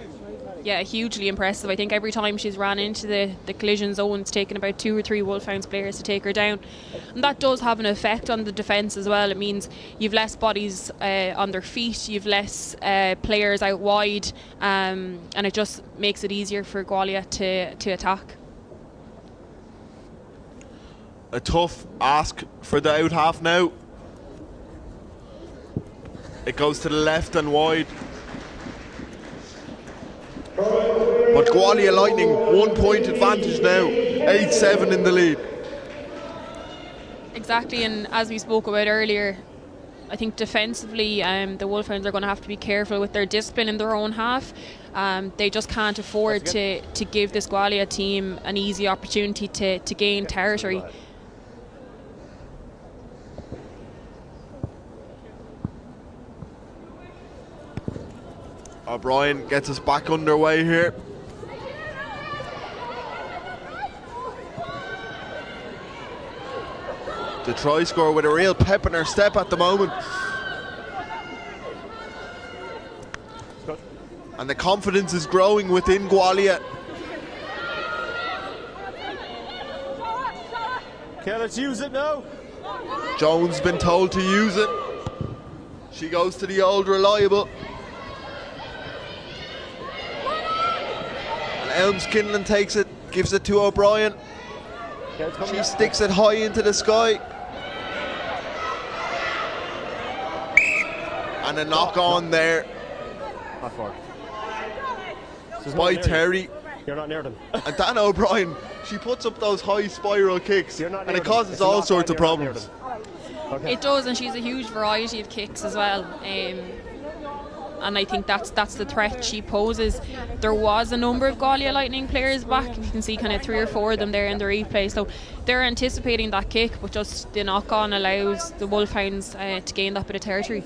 Yeah, hugely impressive. I think every time she's ran into the collision zone, it's taken about 2 or 3 Wolfhounds players to take her down. And that does have an effect on the defence as well. It means you've less bodies on their feet, you've less players out wide, and it just makes it easier for Gwalia to attack. A tough ask for the out half now. It goes to the left and wide. But Gwalia Lightning, 1 point advantage now, 8-7 in the lead. Exactly, and as we spoke about earlier, I think defensively the Wolfhounds are going to have to be careful with their discipline in their own half. They just can't afford to give this Gwalia team an easy opportunity to gain territory. O'Brien gets us back underway here. The try scorer with a real pep in her step at the moment. And the confidence is growing within Gwalia. Okay, let's use it now. Jones been told to use it. She goes to the old reliable. Elms Kinlan takes it, gives it to O'Brien. She sticks it high into the sky. And a knock on there by Terry. You're not near them. And Dan O'Brien, she puts up those high spiral kicks and it causes all sorts of problems. Okay. It does, and she's a huge variety of kicks as well. And I think that's the threat she poses. There was a number of Gwalia Lightning players back. You can see kind of 3 or 4 of them there in the replay. So they're anticipating that kick, but just the knock-on allows the Wolfhounds to gain that bit of territory.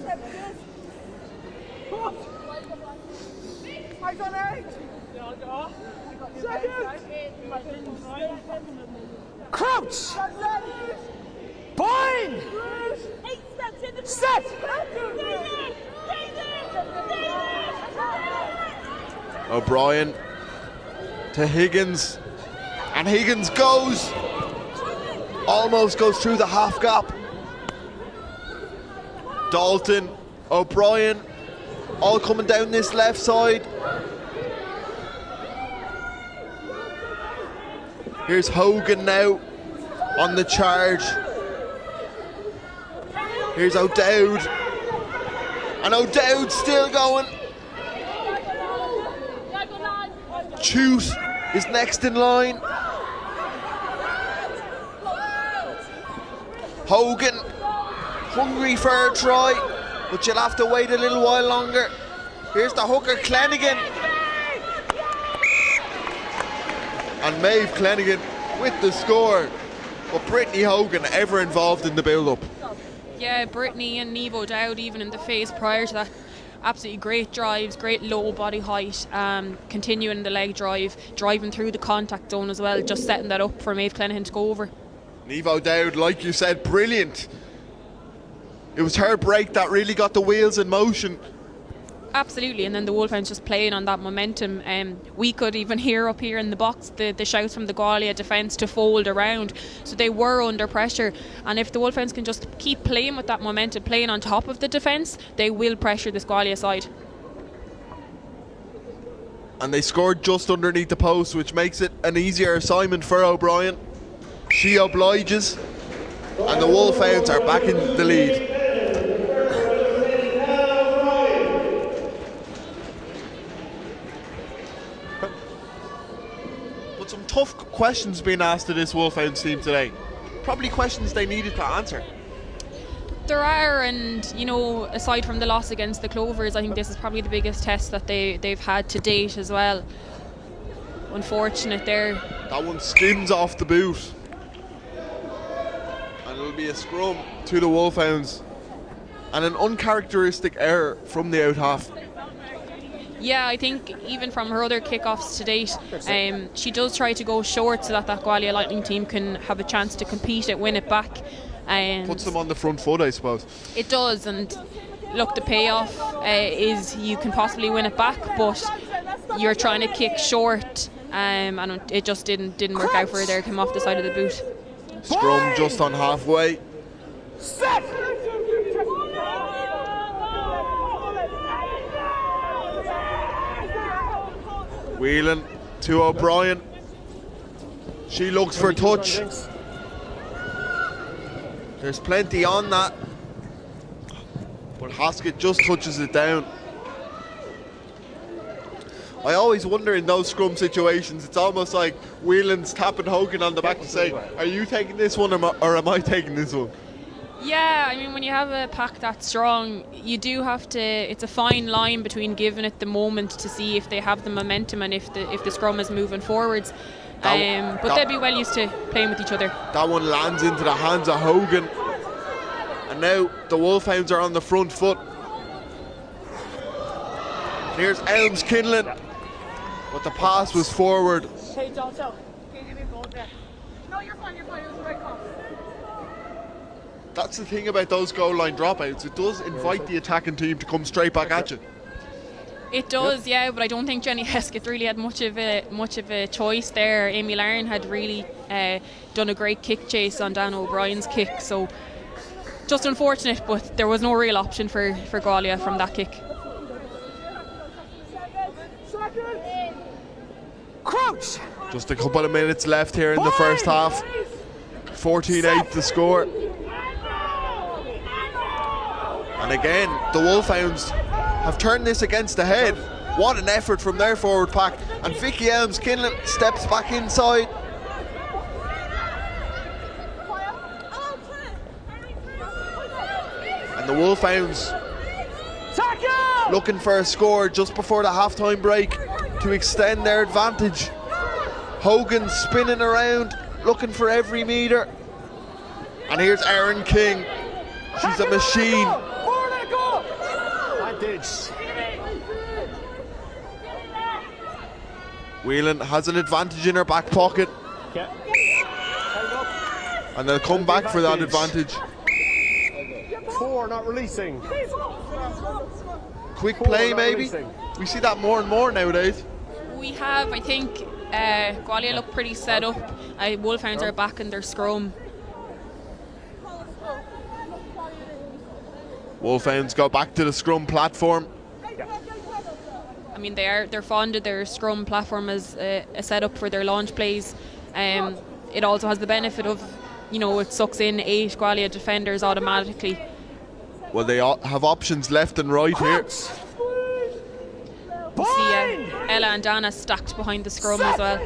Crouch! Bind! Set! O'Brien to Higgins, and Higgins goes, almost goes through the half gap. Dalton, O'Brien, all coming down this left side. Here's Hogan now on the charge. Here's O'Dowd, and O'Dowd still going. Chute is next in line. Hogan hungry for a try, but you'll have to wait a little while longer. Here's the hooker, Clennigan. And Maeve Clennigan with the score. But Brittany Hogan ever involved in the build-up. Yeah, Brittany and Niamh O'Dowd, even in the phase prior to that, absolutely great drives, great low body height, continuing the leg drive, driving through the contact zone as well, just setting that up for Maeve Clennigan to go over. Niamh O'Dowd, like you said, brilliant. It was her break that really got the wheels in motion. Absolutely, and then the Wolfhounds just playing on that momentum. We could even hear up here in the box the shouts from the Gwalia defence to fold around, so they were under pressure, and if the Wolfhounds can just keep playing with that momentum, playing on top of the defence, they will pressure this Gwalia side. And they scored just underneath the post, which makes it an easier assignment for O'Brien. She obliges, and the Wolfhounds are back in the lead. Some tough questions being asked to this Wolfhounds team today. Probably questions they needed to answer. There are, and you know, aside from the loss against the Clovers, I think this is probably the biggest test that they've had to date as well. Unfortunate there. That one skims off the boot. And it'll be a scrum to the Wolfhounds. And an uncharacteristic error from the out half. Yeah, I think even from her other kickoffs to date, she does try to go short so that Gwalia Lightning team can have a chance to compete and win it back. Puts them on the front foot, I suppose. It does, and look, the payoff is you can possibly win it back, but you're trying to kick short, and it just didn't work out for her there. Came off the side of the boot. Scrum just on halfway. Set! Whelan to O'Brien. She looks for touch. There's plenty on that, but Haskett just touches it down. I always wonder in those scrum situations, it's almost like Whelan's tapping Hogan on the back to say, are you taking this one or am I taking this one? Yeah, I mean, when you have a pack that strong, you do have to, it's a fine line between giving it the moment to see if they have the momentum and if the scrum is moving forwards. But they'll be well used to playing with each other. That one lands into the hands of Hogan. And now the Wolfhounds are on the front foot. Here's Elms Kinlan. But the pass was forward. Hey, John, so can you give me a ball there? No, you're fine, it was the right call. That's the thing about those goal line dropouts. It does invite the attacking team to come straight back at you. It does, yeah, but I don't think Jenny Heskett really had much of a choice there. Amy Larn had really done a great kick chase on Dan O'Brien's kick, so just unfortunate, but there was no real option for Gwalia from that kick. Crouch! Just a couple of minutes left here in the first half. 14-8 the score. And again, the Wolfhounds have turned this against the head. What an effort from their forward pack. And Vicky Elms Kinlan steps back inside. And the Wolfhounds looking for a score just before the halftime break to extend their advantage. Hogan spinning around, looking for every metre. And here's Erin King. She's a machine. Whelan has an advantage in her back pocket. And they'll come back for that advantage. 4 not releasing. Quick play maybe. We see that more and more nowadays. We have, I think, Gwalia look pretty set up. Wolfhounds are back in their scrum. Wolfhounds go back to the scrum platform. I mean, they're fond of their scrum platform as a setup for their launch plays. It also has the benefit of, it sucks in 8 Gwalia defenders automatically. Well, they have options left and right here. You see Ella and Dana stacked behind the scrum as well.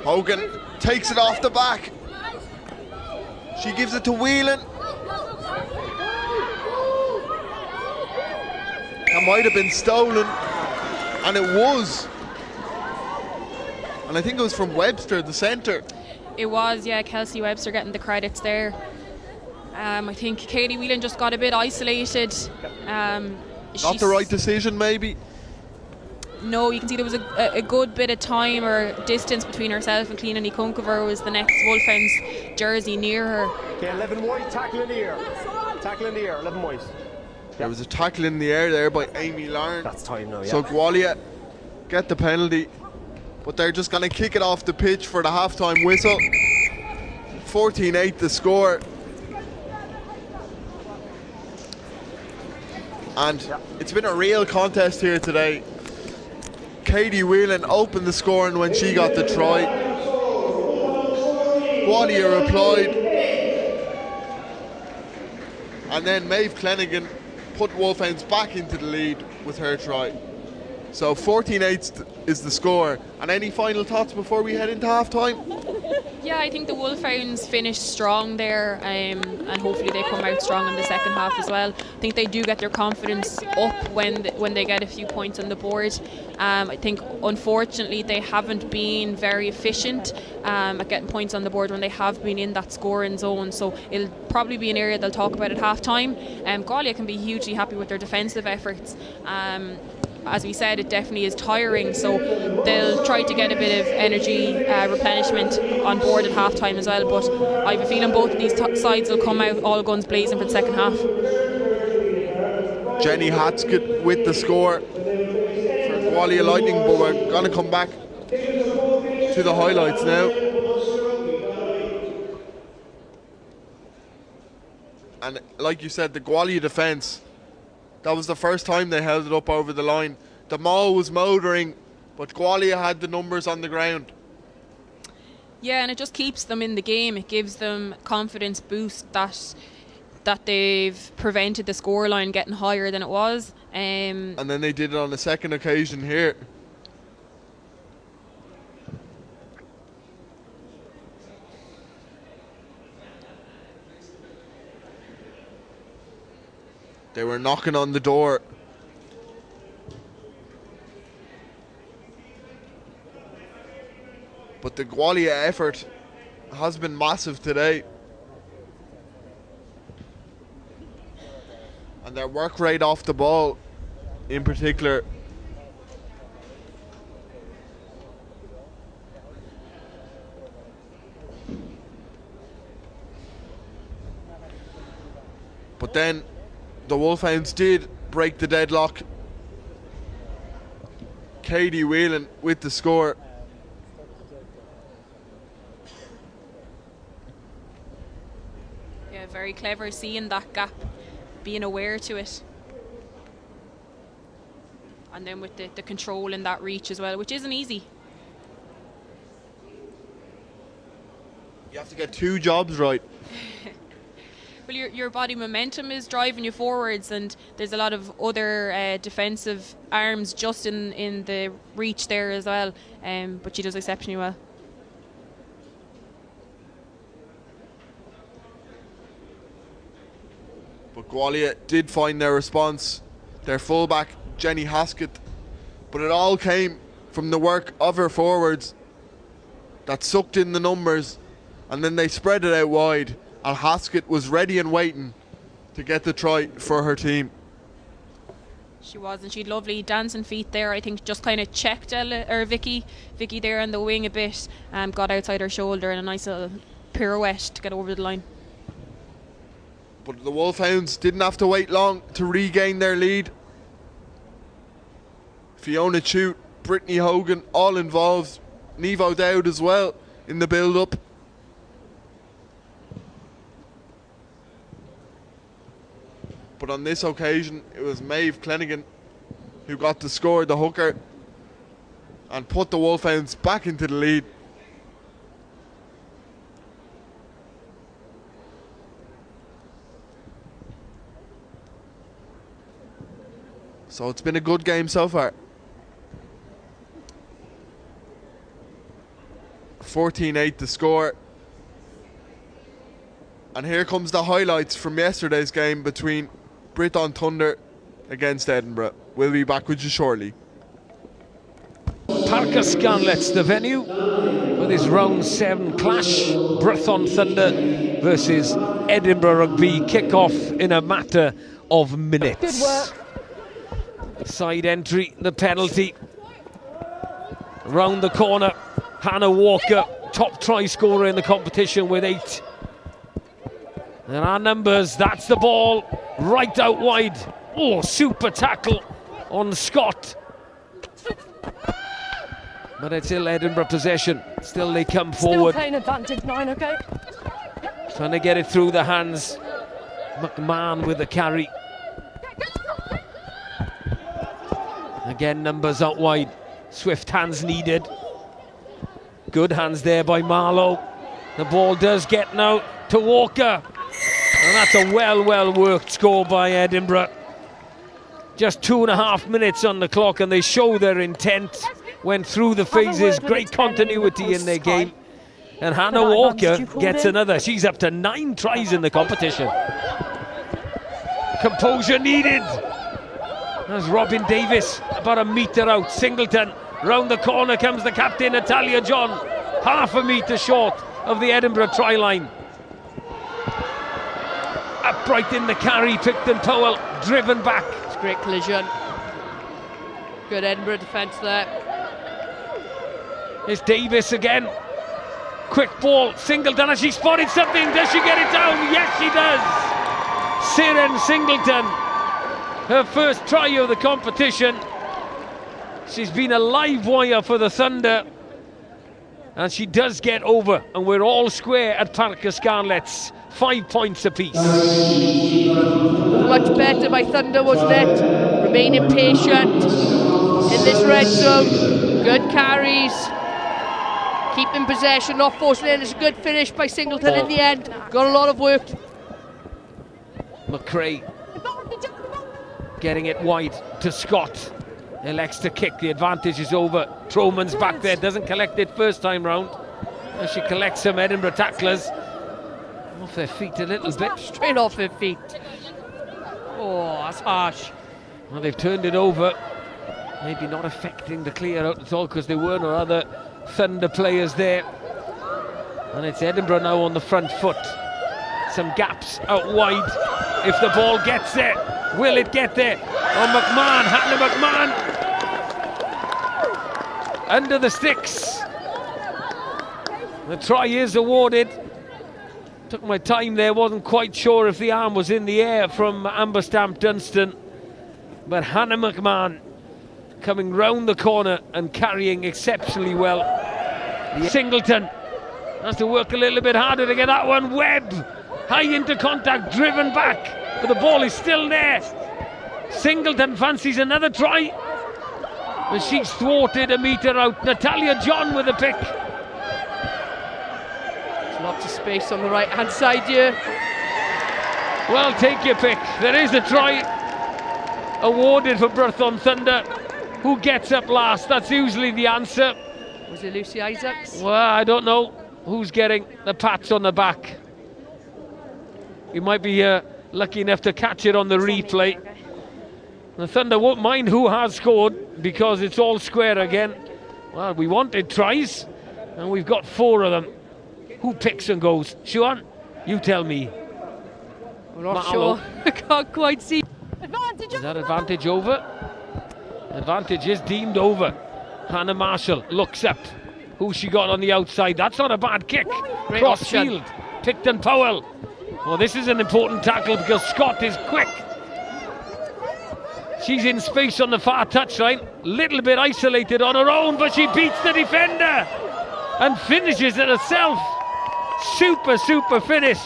Hogan takes it off the back. She gives it to Whelan. That might have been stolen, and it was. And I think it was from Webster, the centre. It was, yeah, Kelsey Webster getting the credits there. I think Katie Whelan just got a bit isolated. Not the right decision, maybe. No, you can see there was a good bit of time or distance between herself and Clean Nikunkova was the next Wolfhounds jersey near her. Okay, 11 wide, tackle in the air. Tackle in the air, 11 wide. There was a tackle in the air there by Amy Larn. That's time now, yeah. So Gwalia get the penalty, but they're just going to kick it off the pitch for the half-time whistle. 14-8 the score. And it's been a real contest here today. Katie Whelan opened the scoring when she got the try. Gwalia replied. And then Maeve Clennigan put Wolfhounds back into the lead with her try. So 14-8 is the score. And any final thoughts before we head into half-time? Yeah, I think the Wolfhounds finished strong there, and hopefully they come out strong in the second half as well. I think they do get their confidence up when they get a few points on the board. I think unfortunately they haven't been very efficient at getting points on the board when they have been in that scoring zone, so it'll probably be an area they'll talk about at half time. Gwalia can be hugely happy with their defensive efforts. As we said, it definitely is tiring, so they'll try to get a bit of energy replenishment on board at half time as well, but I have a feeling both of these sides will come out all guns blazing for the second half. Jenny Haskett with the score for Gwalia Lightning, but we're going to come back to the highlights now. And like you said, the Gwalia defence, that was the first time they held it up over the line. The maul was mouldering, but Gwalia had the numbers on the ground. Yeah, and it just keeps them in the game. It gives them confidence boost that they've prevented the scoreline getting higher than it was. And then they did it on the second occasion here. They were knocking on the door. But the Gwalia effort has been massive today. And their work rate off the ball in particular. But then the Wolfhounds did break the deadlock. Katie Whelan with the score. Yeah, very clever seeing that gap, being aware to it. And then with the control and that reach as well, which isn't easy. You have to get two jobs right. Well, your body momentum is driving you forwards, and there's a lot of other defensive arms just in the reach there as well, but she does exceptionally well. But Gwalia did find their response. Their fullback, Jenny Haskett. But it all came from the work of her forwards that sucked in the numbers, and then they spread it out wide. And Haskett was ready and waiting to get the try for her team. She was, and she had lovely dancing feet there. I think just kind of checked Vicky there on the wing a bit, got outside her shoulder and a nice little pirouette to get over the line. But the Wolfhounds didn't have to wait long to regain their lead. Fiona Chute, Brittany Hogan, all involved. Neve O'Dowd as well in the build-up. But on this occasion, it was Maeve Clennigan who got the score, the hooker, and put the Wolfhounds back into the lead. So it's been a good game so far. 14-8 the score. And here comes the highlights from yesterday's game between Britton Thunder against Edinburgh. We'll be back with you shortly. Parker Scarlett's the venue with his round 7 clash. Britton Thunder versus Edinburgh Rugby. Kick-off in a matter of minutes. Good work. Side entry, the penalty. Round the corner, Hannah Walker, top try scorer in the competition with 8. There are numbers, that's the ball, right out wide. Oh, super tackle on Scott. But it's still Edinburgh possession. Still they come forward. Still playing advantage 9, okay? Trying to get it through the hands. McMahon with the carry. Again, numbers out wide. Swift hands needed. Good hands there by Marlowe. The ball does get now to Walker. And that's a well worked score by Edinburgh. Just 2.5 minutes on the clock and they show their intent. Went through the phases, great continuity in their game. And Hannah Walker gets another. She's up to 9 tries in the competition. Composure needed. There's Robin Davis, about a metre out. Singleton, round the corner comes the captain, Natalia John. Half a metre short of the Edinburgh try line. Upright in the carry, Picton Powell, driven back. It's a great collision. Good Edinburgh defence there. Here's Davis again. Quick ball, Singleton, has she spotted something? Does she get it down? Yes, she does. Siren Singleton, her first try of the competition. She's been a live wire for the Thunder. And she does get over, and we're all square at Parker Scarlett's. 5 points apiece. Much better by Thunder, wasn't it? Remaining patient in this red zone. Good carries. Keeping possession, not forcing it. It's a good finish by Singleton in the end. Got a lot of work. McRae getting it wide to Scott. Elects to kick. The advantage is over. Troman's back there. Doesn't collect it first time round. And she collects some Edinburgh tacklers. Off their feet a little bit. Straight off their feet. Oh, that's harsh. Well, they've turned it over. Maybe not affecting the clear out at all because there were no other Thunder players there. And it's Edinburgh now on the front foot. Some gaps out wide. If the ball gets there, will it get there? Oh, McMahon, Hannah McMahon. Under the sticks. The try is awarded. Took my time there, wasn't quite sure if the arm was in the air from Amber Stamp Dunstan. But Hannah McMahon coming round the corner and carrying exceptionally well. Singleton has to work a little bit harder to get that one. Webb, high into contact, driven back, but the ball is still there. Singleton fancies another try, but she's thwarted a metre out. Natalia John with a pick. Lots of space on the right hand side here. Well, take your pick. There is a try awarded for Britton Thunder. Who gets up last? That's usually the answer. Was it Lucy Isaacs? Well, I don't know who's getting the pats on the back. You might be lucky enough to catch it on the replay. Okay. The Thunder won't mind who has scored because it's all square again. Well, we wanted tries and we've got 4 of them. Who picks and goes? Siobhan, you tell me. We're not sure. I can't quite see. Is that advantage over? Advantage is deemed over. Hannah Marshall looks up. Who's she got on the outside? That's not a bad kick. Great Cross option. field. Picton Powell. Well, this is an important tackle because Scott is quick. She's in space on the far touchline. Little bit isolated on her own, but she beats the defender and finishes it herself. Super finish.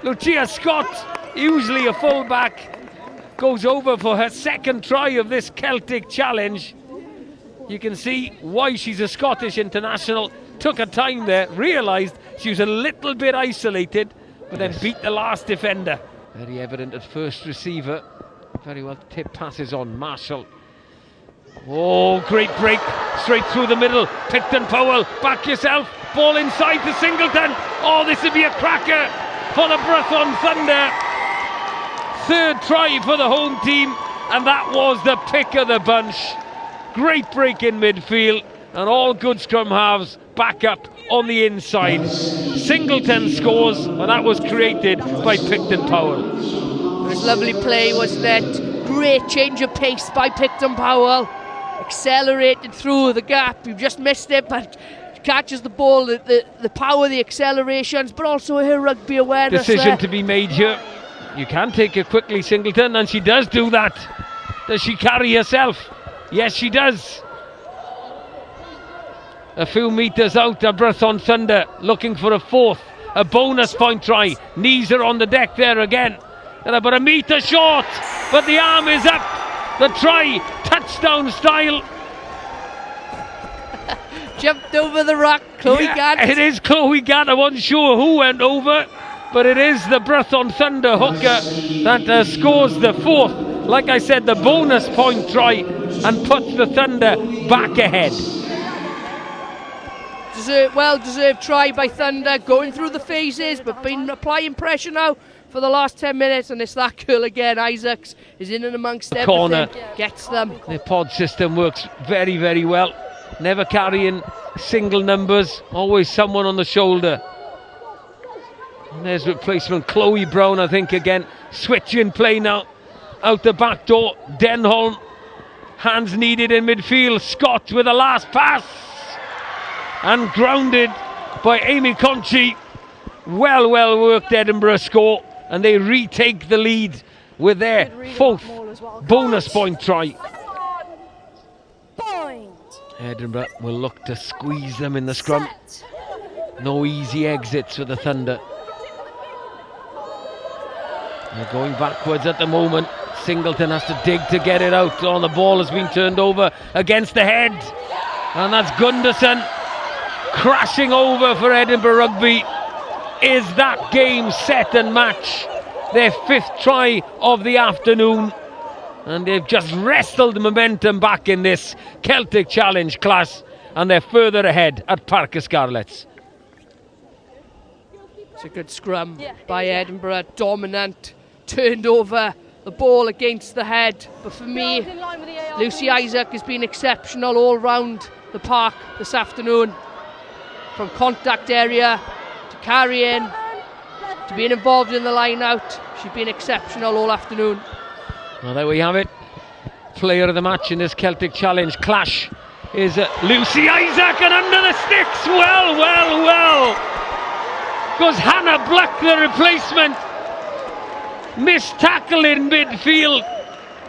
Lucia Scott, usually a fullback, goes over for her second try of this Celtic challenge. You can see why she's a Scottish international. Took her time there, realised she was a little bit isolated, but then beat the last defender. Very evident at first receiver. Very well tipped passes on Marshall. Oh, great break, straight through the middle. Picton Powell, back yourself. ball inside to Singleton. Oh, this would be a cracker for the Brython Thunder. Third try for the home team, and that was the pick of the bunch. Great break in midfield, and all good scrum halves back up on the inside. Singleton scores, and that was created by Picton Powell. It was lovely play, wasn't it? Great change of pace by Picton Powell. Accelerated through the gap. You just missed it, but catches the ball, the power, the accelerations, but also her rugby awareness. Decision there to be made here. You can take it quickly, Singleton, and she does do that. Does she carry herself? Yes, she does. A few metres out, a Brython Thunder looking for a fourth, a bonus point try. Knees are on the deck there again. They're about a metre short, but the arm is up. The try, touchdown style. jumped over the rock. Chloe Gant. It is Chloe Gant. I wasn't sure who went over, but it is the Brython Thunder hooker that scores the fourth. Like I said, the bonus point try and puts the Thunder back ahead. Well-deserved try by Thunder, going through the phases, but been applying pressure now for the last 10 minutes, and it's that girl again. Isaacs is in and amongst everything, corner. Gets them. The pod system works very, very well. Never carrying single numbers, always someone on the shoulder. And there's replacement Chloe Brown, I think, again. Switching play now. Out the back door, Denholm. Hands needed in midfield. Scott with the last pass. And grounded by Amy Conchi. Well worked Edinburgh score. And they retake the lead with their fourth bonus point try. Edinburgh will look to squeeze them in the scrum. No easy exits for the Thunder. They're going backwards at the moment. Singleton has to dig to get it out. Oh, the ball has been turned over against the head. And that's Gunderson crashing over for Edinburgh Rugby. Is that game set and match? Their fifth try of the afternoon. And they've just wrestled momentum back in this Celtic Challenge class. And they're further ahead at Parc y Scarlets. It's a good scrum by Edinburgh. Dominant. Turned over the ball against the head. But for me, Lucy Isaac has been exceptional all round the park this afternoon. From contact area to carrying to being involved in the line out. She's been exceptional all afternoon. Well, there we have it. Player of the match in this Celtic Challenge clash is Lucy Isaac, and under the sticks. Well. Goes Hannah Black, the replacement. Missed tackle in midfield.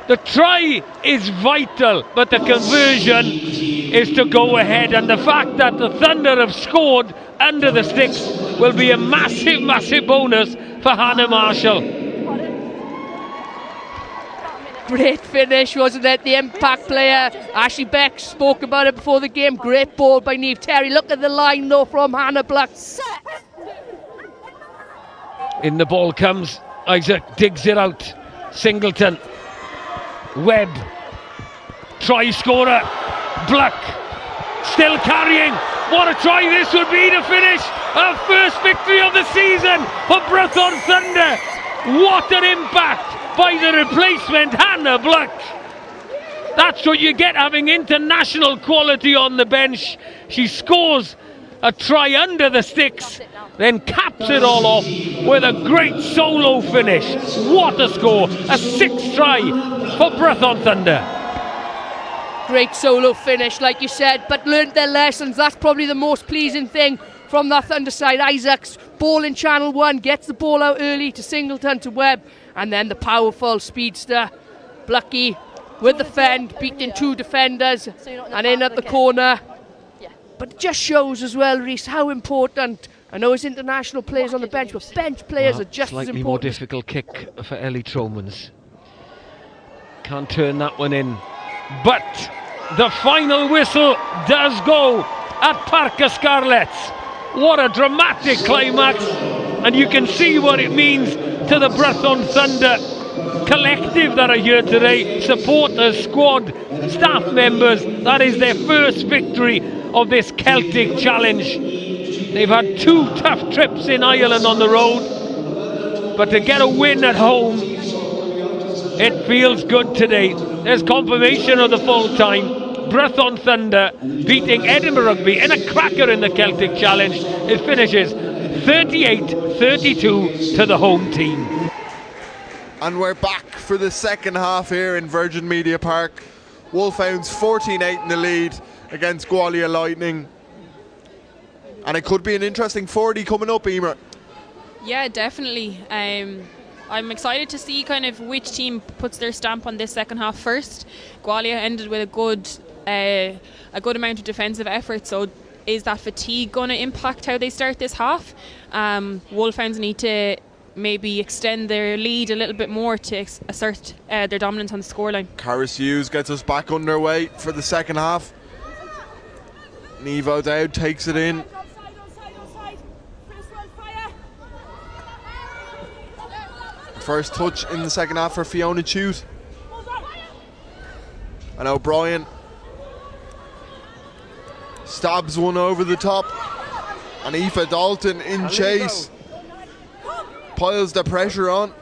The try is vital, but the conversion is to go ahead. And the fact that the Thunder have scored under the sticks will be a massive bonus for Hannah Marshall. Great finish, wasn't it? The impact player, Ashley Beck, spoke about it before the game. Great ball by Niamh Terry. Look at the line though from Hannah Black. In the ball comes. Isaac digs it out. Singleton. Webb. Try scorer. Black. Still carrying. What a try this would be to finish. Our first victory of the season for Brython Thunder. What an impact by the replacement, Hannah Black. That's what you get having international quality on the bench. She scores a try under the sticks, then caps it all off with a great solo finish. What a score, a sixth try for Brython Thunder. Great solo finish, like you said, but learned their lessons. That's probably the most pleasing thing from that Thunder side. Isaacs, ball in channel 1, gets the ball out early to Singleton, to Webb, and then the powerful speedster, Blucky, with the fend, beating two defenders, and in at the corner. But it just shows as well, Reese, how important. I know it's international players on the bench, but bench players are just as important. Slightly more difficult kick for Ellie Tromans. Can't turn that one in. But the final whistle does go at Parc y Scarlets. What a dramatic climax. And you can see what it means to the Brython Thunder collective that are here today. Supporters, squad, staff members. That is their first victory of this Celtic Challenge. They've had 2 tough trips in Ireland on the road, but to get a win at home, it feels good today. There's confirmation of the full time. Breath on Thunder beating Edinburgh Rugby in a cracker in the Celtic Challenge. It finishes 38-32 to the home team. And we're back for the second half here in Virgin Media Park. Wolfhounds 14-8 in the lead against Gwalia Lightning. And it could be an interesting 40 coming up, Emer. Yeah, definitely. I'm excited to see kind of which team puts their stamp on this second half first. Gwalia ended with a good amount of defensive effort, so is that fatigue going to impact how they start this half? Wolfhounds need to maybe extend their lead a little bit more to assert their dominance on the scoreline. Caris Hughes gets us back underway for the second half. Nevo Dowd takes it in. First touch in the second half for Fiona Chute. And O'Brien stabs one over the top. And Aoife Dalton in chase. Piles the pressure on.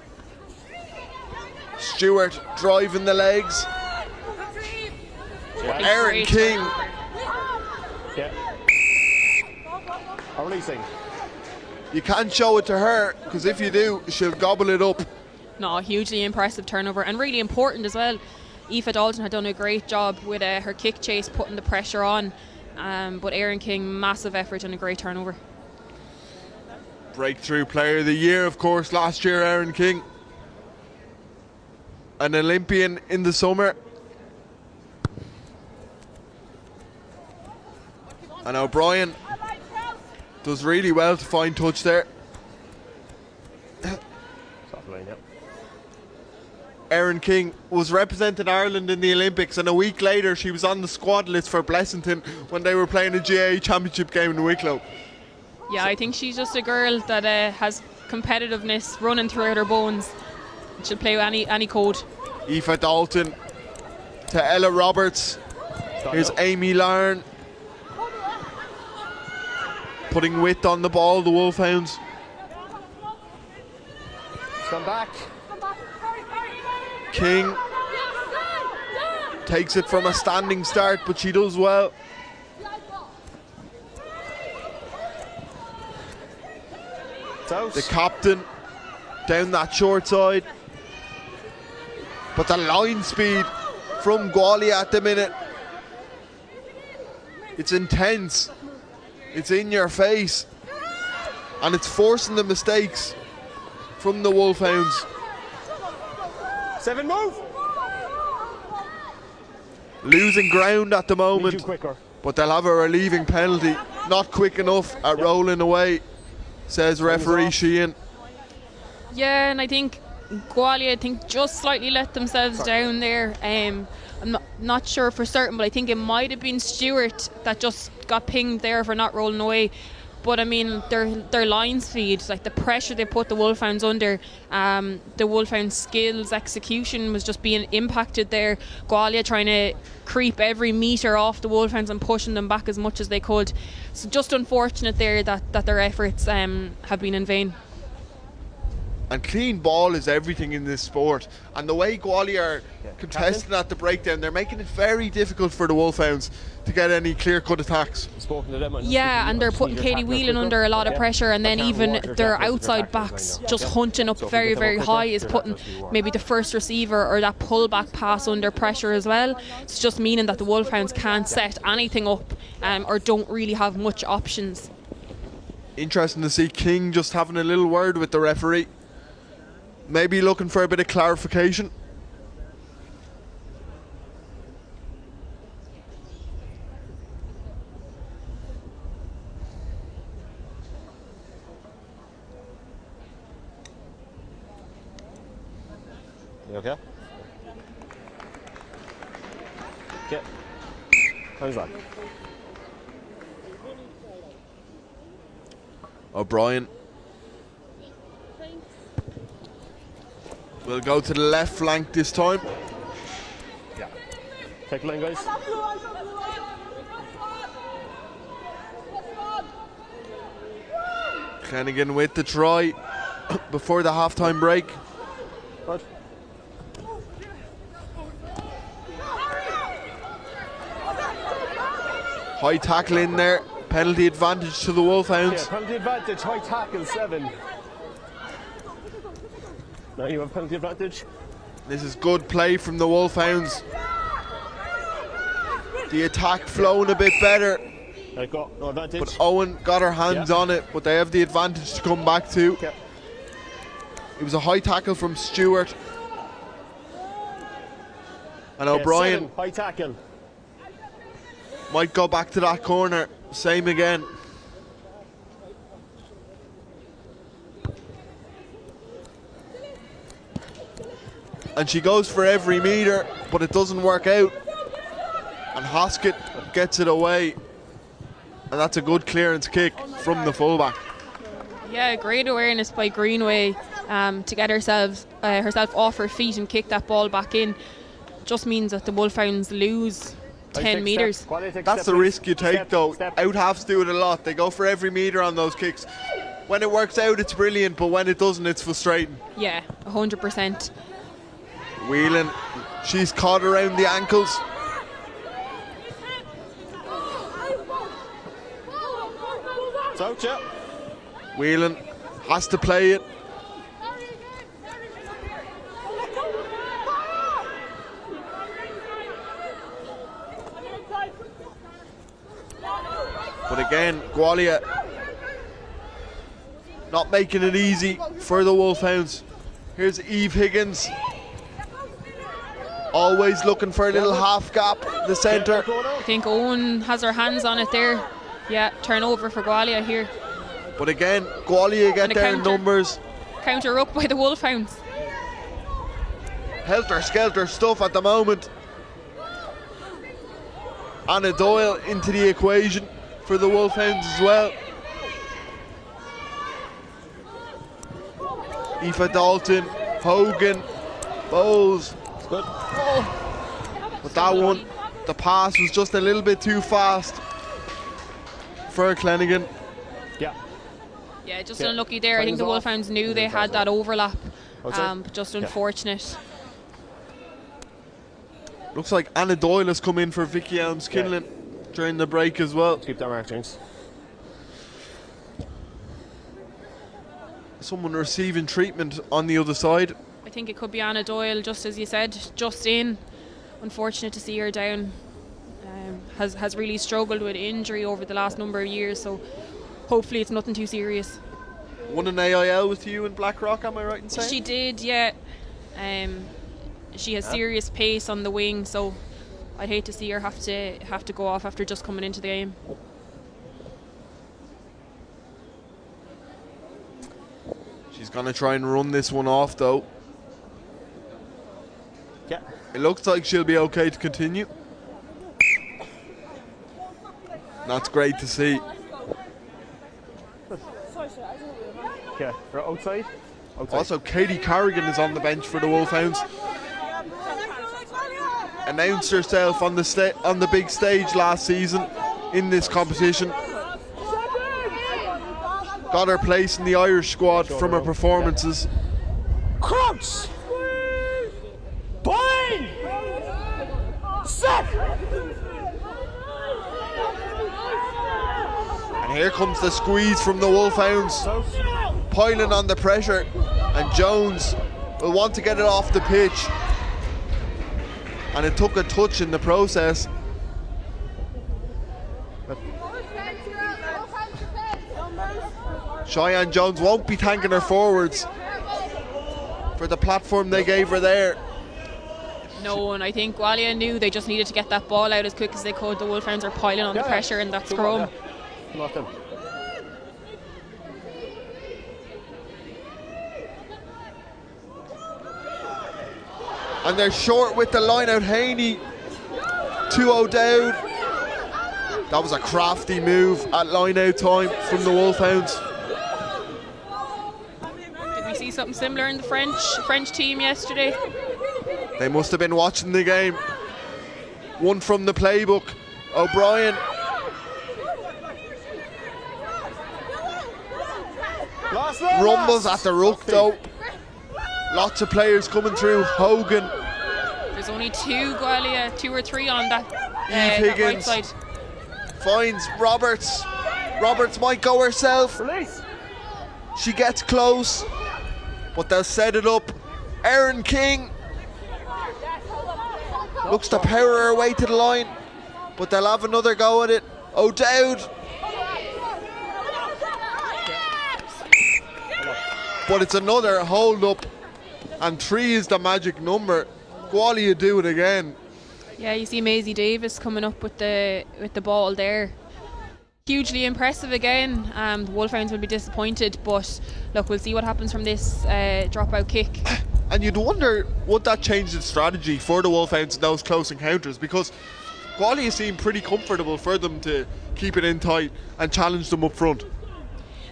Stewart driving the legs. Erin King. Yeah. Releasing. You can't show it to her, because if you do, she'll gobble it up. No, hugely impressive turnover and really important as well. Aoife Dalton had done a great job with her kick chase, putting the pressure on. But Erin King, massive effort and a great turnover. Breakthrough Player of the Year, of course, last year, Erin King. An Olympian in the summer. And O'Brien does really well to find touch there. Erin King was representing Ireland in the Olympics, and a week later she was on the squad list for Blessington when they were playing a GAA championship game in Wicklow. Yeah, I think she's just a girl that has competitiveness running throughout her bones. She'll play with any code. Aoife Dalton to Ella Roberts. Here's Amy Larn. Putting width on the ball, the Wolfhounds. Come back. King takes it from a standing start, but she does well. The captain down that short side. But the line speed from Gwalia at the minute, it's intense. It's in your face. And it's forcing the mistakes from the Wolfhounds. 7 move. Losing ground at the moment, but they'll have a relieving penalty. Not quick enough at rolling away, says referee Sheehan. Yeah, and I think Gwalia just slightly let themselves down there. I'm not sure for certain, but I think it might have been Stewart that just got pinged there for not rolling away. But I mean, their line speed, like the pressure they put the Wolfhounds under, the Wolfhounds' skills, execution was just being impacted there. Gwalia trying to creep every metre off the Wolfhounds and pushing them back as much as they could. So just unfortunate there that their efforts have been in vain. And clean ball is everything in this sport. And the way Gwalia are contesting at the breakdown, they're making it very difficult for the Wolfhounds to get any clear-cut attacks. Yeah, and they're putting Katie Whelan under a lot of pressure, and then even their outside backs just hunting up very, very high is putting maybe the first receiver or that pull-back pass under pressure as well. It's just meaning that the Wolfhounds can't set anything up or don't really have much options. Interesting to see King just having a little word with the referee. Maybe looking for a bit of clarification. You okay? Yeah. How's that? O'Brien will go to the left flank this time. Yeah. Take line, guys. Flanagan with the try before the half-time break. Good. High tackle in there. Penalty advantage to the Wolfhounds. Yeah, penalty advantage, high tackle, 7. Now you have penalty advantage. This is good play from the Wolfhounds. The attack flowing a bit better. There you go, no advantage. But Owen got her hands on it, but they have the advantage to come back to. Yeah. It was a high tackle from Stewart. And O'Brien 7, high tackle. might go back to that corner. Same again. And she goes for every metre, but it doesn't work out. And Hoskett gets it away. And that's a good clearance kick from the fullback. Yeah, great awareness by Greenway to get herself off her feet and kick that ball back in. Just means that the Wolfhounds lose 10 metres. That's the risk you take, though. Out halves do it a lot. They go for every metre on those kicks. When it works out, it's brilliant, but when it doesn't, it's frustrating. Yeah, 100%. Whelan, she's caught around the ankles. It's out, yeah. Whelan has to play it. But again, Gwalia not making it easy for the Wolfhounds. Here's Eve Higgins. Always looking for a little half gap, the centre. I think Owen has her hands on it there. Yeah, turnover for Gwalia here. But again, Gwalia get And a their counter. numbers. Counter up by the Wolfhounds. Helter-skelter stuff at the moment. Anna Doyle into the equation for the Wolfhounds as well. Aoife Dalton, Hogan, Bowles. Good. But that one, the pass was just a little bit too fast for Flanagan. Yeah. Yeah, just Yeah. unlucky there. I think the Time's off. Wolfhounds knew they had that overlap. Outside. But just Yeah. unfortunate. Looks like Anna Doyle has come in for Vicky Elms-Kinlan during the break as well. Keep that mark, James. Someone receiving treatment on the other side. I think it could be Anna Doyle, just as you said, just in. Unfortunate to see her down. Has really struggled with injury over the last number of years, so hopefully it's nothing too serious. Won an AIL with you in Blackrock, am I right in saying? She did, yeah. She has serious pace on the wing, so I'd hate to see her have to go off after just coming into the game. She's going to try and run this one off though. Yeah. It looks like she'll be okay to continue. That's great to see. Yeah, we're outside. Also, Katie Carrigan is on the bench for the Wolfhounds. Announced herself on the big stage last season in this competition. Got her place in the Irish squad from her performances. Crouch! Bind! Set! And here comes the squeeze from the Wolfhounds, piling on the pressure, and Jones will want to get it off the pitch. And it took a touch in the process. Cheyenne Jones won't be thanking her forwards for the platform they gave her there. No, and I think Gwalia knew they just needed to get that ball out as quick as they could. The Wolfhounds are piling on the pressure in that scrum. Come on, then. And they're short with the line out. Haney to O'Dowd. That was a crafty move at line out time from the Wolfhounds. Did we see something similar in the French team yesterday? They must have been watching the game. One from the playbook. O'Brien. Rumbles at the ruck though. Lots of players coming through. Hogan. There's only 2 Gwalia, 2 or 3 on that, Eve that right Higgins side. finds Roberts. Roberts might go herself. Release. She gets close, but they'll set it up. Erin King looks to power her way to the line, but they'll have another go at it. O'Dowd. But it's another hold up, and 3 is the magic number. Gwalia do it again. Yeah, you see Maisie Davis coming up with the ball there. Hugely impressive again. The Wolfhounds will be disappointed, but look, we'll see what happens from this dropout kick. And you'd wonder, would that change the strategy for the Wolfhounds in those close encounters? Because Gwalia seemed pretty comfortable for them to keep it in tight and challenge them up front.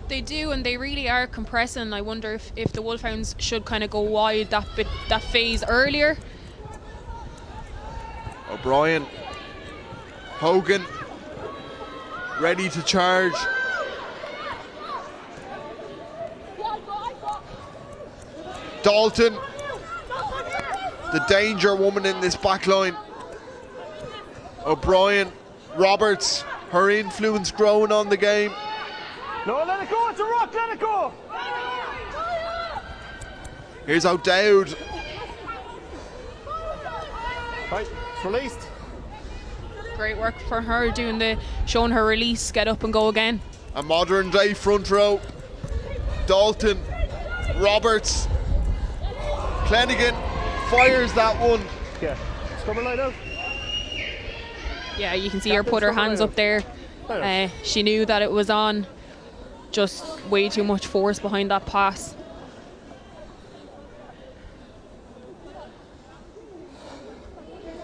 They do, and they really are compressing. I wonder if the Wolfhounds should kind of go wide that phase earlier. O'Brien. Hogan. Ready to charge. Dalton. The danger woman in this back line. O'Brien. Roberts. Her influence growing on the game. No, let it go. It's a rock. Let it go. Here's O'Dowd. Right, it's released. Great work for her showing her release, get up and go again. A modern day front row. Dalton. Roberts. Clennigan fires that one. Yeah, scrum line out. Yeah, you can see her put her hands up there. She knew that it was on. Just way too much force behind that pass.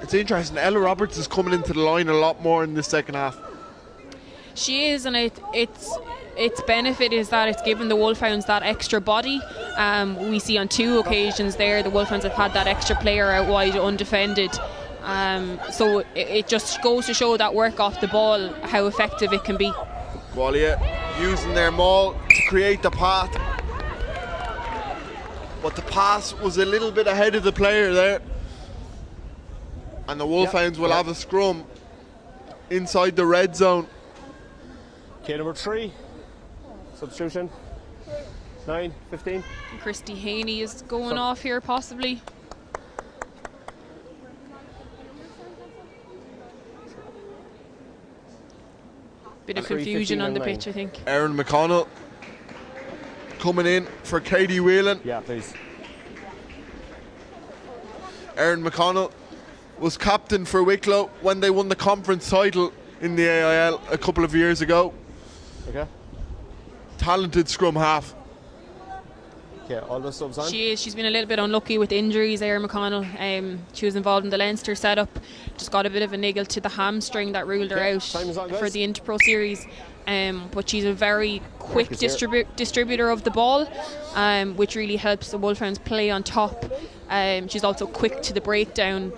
It's interesting. Ella Roberts is coming into the line a lot more in the second half. She is, and its benefit is that it's given the Wolfhounds that extra body. We see on 2 occasions there the Wolfhounds have had that extra player out wide undefended. So it just goes to show that work off the ball, how effective it can be. Gwalia using their maul to create the path. But the pass was a little bit ahead of the player there. And the Wolfhounds will have a scrum inside the red zone. Okay, number 3. Substitution. 9, 15. Christy Haney is going off here possibly. Bit of confusion on the pitch, I think. Erin McConnell coming in for Katie Whelan. Yeah, please. Erin McConnell was captain for Wicklow when they won the conference title in the AIL a couple of years ago. Okay. Talented scrum half. Okay, all the subs on. She's been a little bit unlucky with injuries, Erin McConnell. She was involved in the Leinster setup, just got a bit of a niggle to the hamstring that ruled her out for the Interpro series. But she's a very quick distributor of the ball, which really helps the Wolfhounds play on top. She's also quick to the breakdown,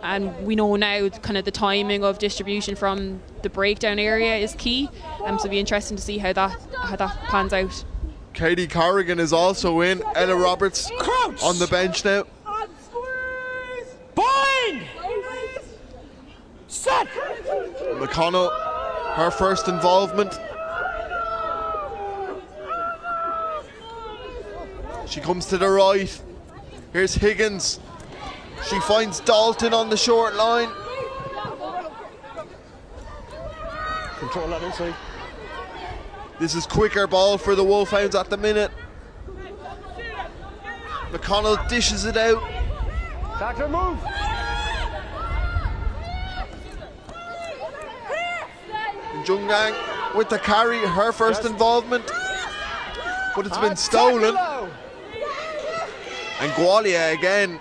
and we know now kind of the timing of distribution from the breakdown area is key. So it'll be interesting to see how that pans out. Katie Corrigan is also in. Ella Roberts Crouch. on the bench now. Bind. Set. McConnell, her first involvement. She comes to the right. Here's Higgins. She finds Dalton on the short line. Control that inside. This is quicker ball for the Wolfhounds at the minute. McConnell dishes it out. Tackler move. Jungang with the carry, her first involvement. But it's been stolen. And Gwalia again.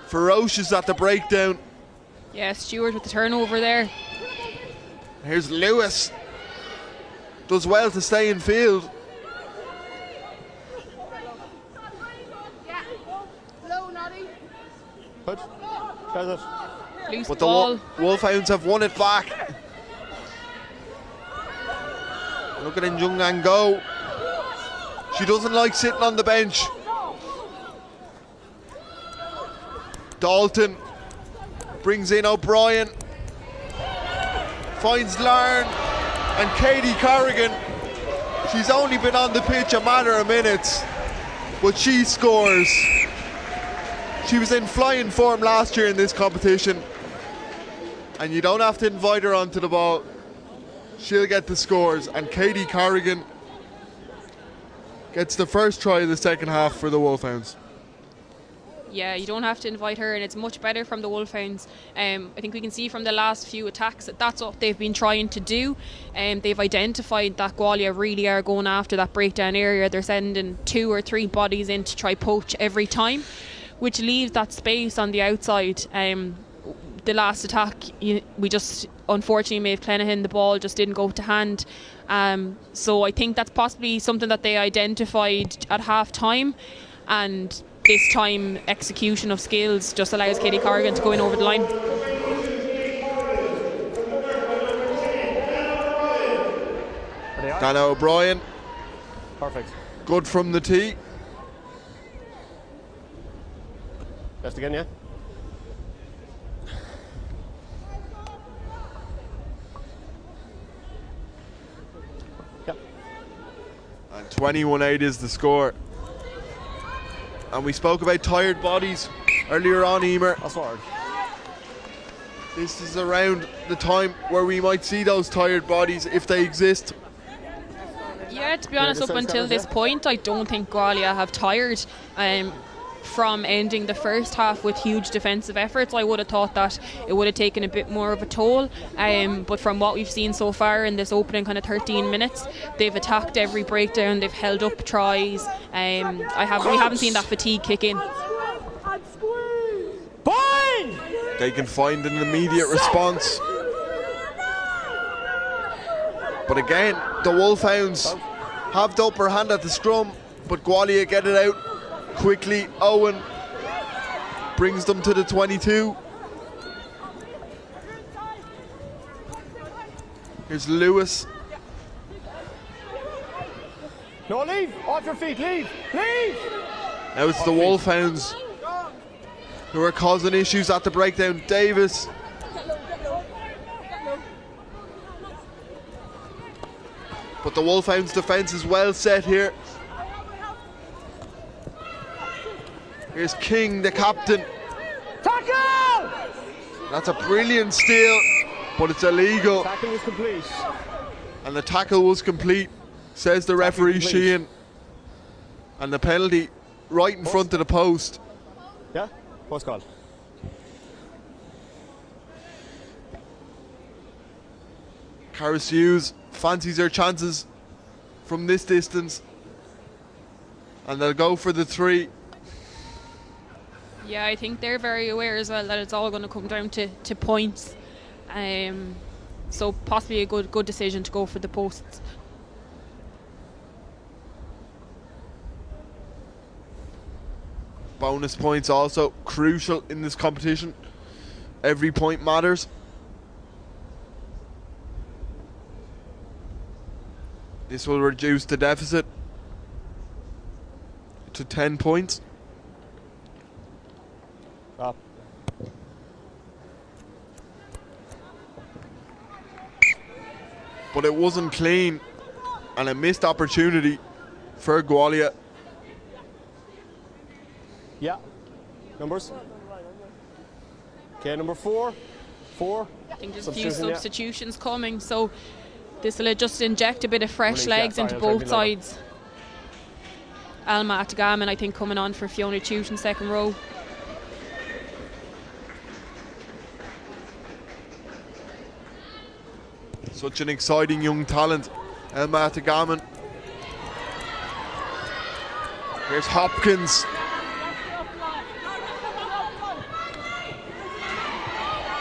Ferocious at the breakdown. Yeah, Stewart with the turnover there. Here's Lewis. Does well to stay in field. Loose But the ball. Wolfhounds have won it back. Look at Njungang go. She doesn't like sitting on the bench. Dalton brings in O'Brien. Finds Larn and Katie Corrigan. She's only been on the pitch a matter of minutes, but she scores. She was in flying form last year in this competition, and you don't have to invite her onto the ball. She'll get the scores, and Katie Corrigan gets the first try of the second half for the Wolfhounds. Yeah, you don't have to invite her, and it's much better from the Wolfhounds. I think we can see from the last few attacks that that's what they've been trying to do. They've identified that Gwalia really are going after that breakdown area. They're sending 2 or 3 bodies in to try poach every time, which leaves that space on the outside. The last attack, we just, unfortunately, Maeve Clenaghan, the ball just didn't go to hand. So I think that's possibly something that they identified at half time, and this time execution of skills just allows Katie Corrigan to go in over the line. Dana O'Brien. Perfect. Good from the tee. Best again, yeah? Yep. And 21-8 is the score. And we spoke about tired bodies earlier on, Emer. That's hard. This is around the time where we might see those tired bodies if they exist. Yeah, to be honest, up until this point, I don't think Gwalia have tired from ending the first half with huge defensive efforts. I would have thought that it would have taken a bit more of a toll, but from what we've seen so far in this opening kind of 13 minutes, they've attacked every breakdown, they've held up tries. We haven't seen that fatigue kick in. They can find an immediate response. But again, the Wolfhounds have the upper hand at the scrum, but Gwalia get it out quickly. Owen brings them to the 22. Here's Lewis. No, leave! Off your feet, leave! Leave! Now it's the Wolfhounds who are causing issues at the breakdown. Davis. But the Wolfhounds defence is well set here. Here's King, the captain. Tackle! That's a brilliant steal, but it's illegal. Tackle was complete. And the tackle was complete, says the referee Sheehan. And the penalty right in front of the post. Yeah? What's called? Caris Hughes fancies her chances from this distance, and they'll go for the 3. Yeah, I think they're very aware as well that it's all going to come down to points. So possibly a good decision to go for the posts. Bonus points also crucial in this competition. Every point matters. This will reduce the deficit to 10 points. Up. But it wasn't clean, and a missed opportunity for Gwalia. Yeah. Numbers? Okay, number 4. 4. I think there's a few substitutions coming, so this will just inject a bit of fresh legs into both sides. Alma Atagaman, I think, coming on for Fiona Tute in second row. Such an exciting young talent, Alma Atagaman. Here's Hopkins.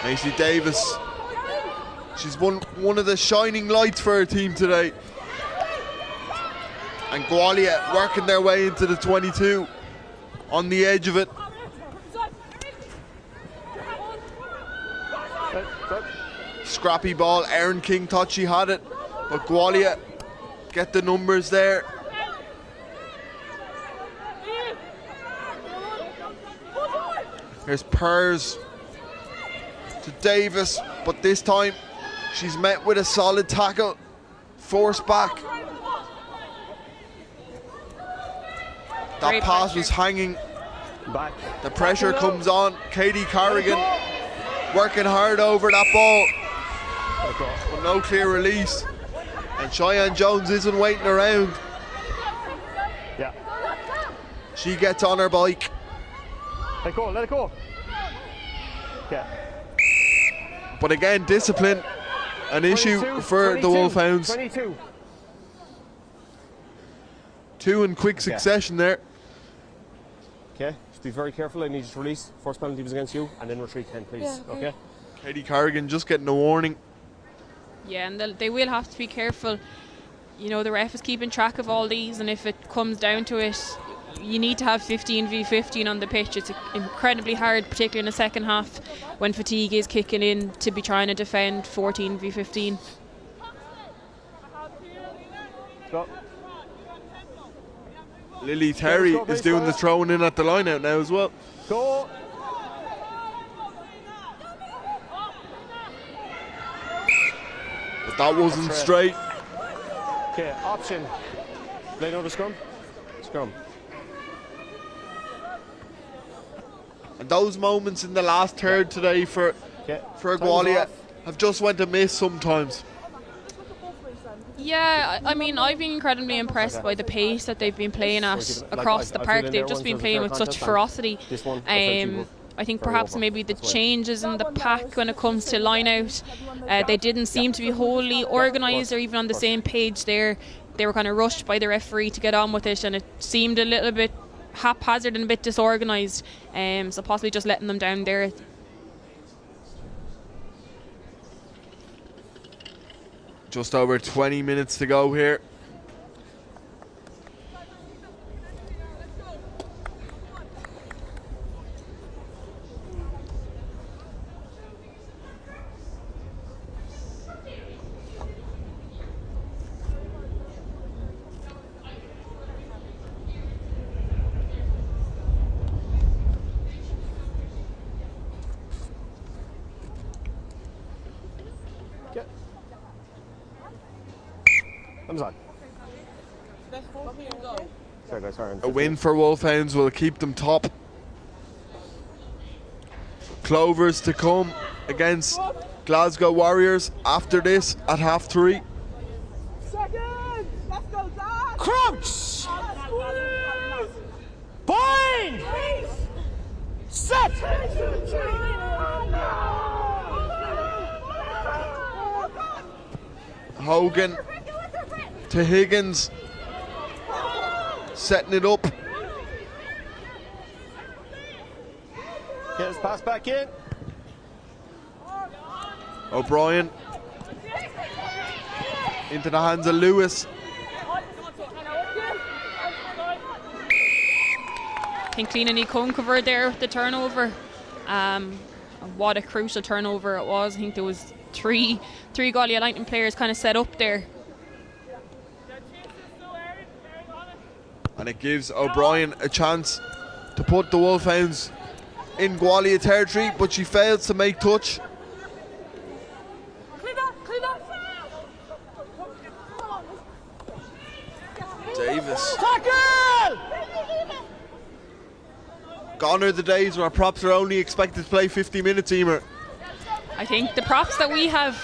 Macy Davis. She's one of the shining lights for her team today. And Gwalia working their way into the 22 on the edge of it. Scrappy ball. Erin King thought she had it, but Gwalia get the numbers there. Here's Pers to Davis, but this time she's met with a solid tackle. Forced back. That Great pass pressure. was hanging. Back. The pressure comes on. Katie Carrigan working hard over that ball, but no clear release. And Cheyenne Jones isn't waiting around. Yeah. She gets on her bike. Let it go, let it go. Yeah. But again, discipline, an issue 22, for 22, the Wolfhounds. 22. Two in quick succession there. Okay, just be very careful. I need you to release. First penalty was against you, and then retreat 10, please. Okay. Katie Carrigan just getting a warning. Yeah, and they will have to be careful. You know, the ref is keeping track of all these, and if it comes down to it, you need to have 15v15 on the pitch. It's incredibly hard, particularly in the second half when fatigue is kicking in, to be trying to defend 14v15. Go. Lily Terry is doing the throwing in at the line out now as well. Go. But that wasn't That's straight. Okay, option. Play another scrum. Scrum. And those moments in the last third today for Okay. Gwalia have just went amiss sometimes. Yeah, I mean, I've been incredibly impressed by the pace that they've been playing at across the park. They've just been playing with such ferocity. I think perhaps maybe the changes in the pack when it comes to line out, they didn't seem to be wholly organised or even on the same page there. They were kind of rushed by the referee to get on with it, and it seemed a little bit haphazard and a bit disorganised, so possibly just letting them down there. Just over 20 minutes to go here. Thumbs on. Sorry, guys, sorry. A win for Wolfhounds will keep them top. Clovers to come against Glasgow Warriors after this at 3:30. Let's go, Dad! Crouch! Bind! Set! Hogan to Higgins, setting it up. Okay, let's pass back in. O'Brien into the hands of Lewis. I think Clean Cone covered there with the turnover. What a crucial turnover it was. I think there was three Gwalia Lightning players kind of set up there. And it gives O'Brien a chance to put the Wolfhounds in Gwalia territory, but she fails to make touch. Davis. Gone are the days where props are only expected to play 50 minutes, Emer. I think the props that we have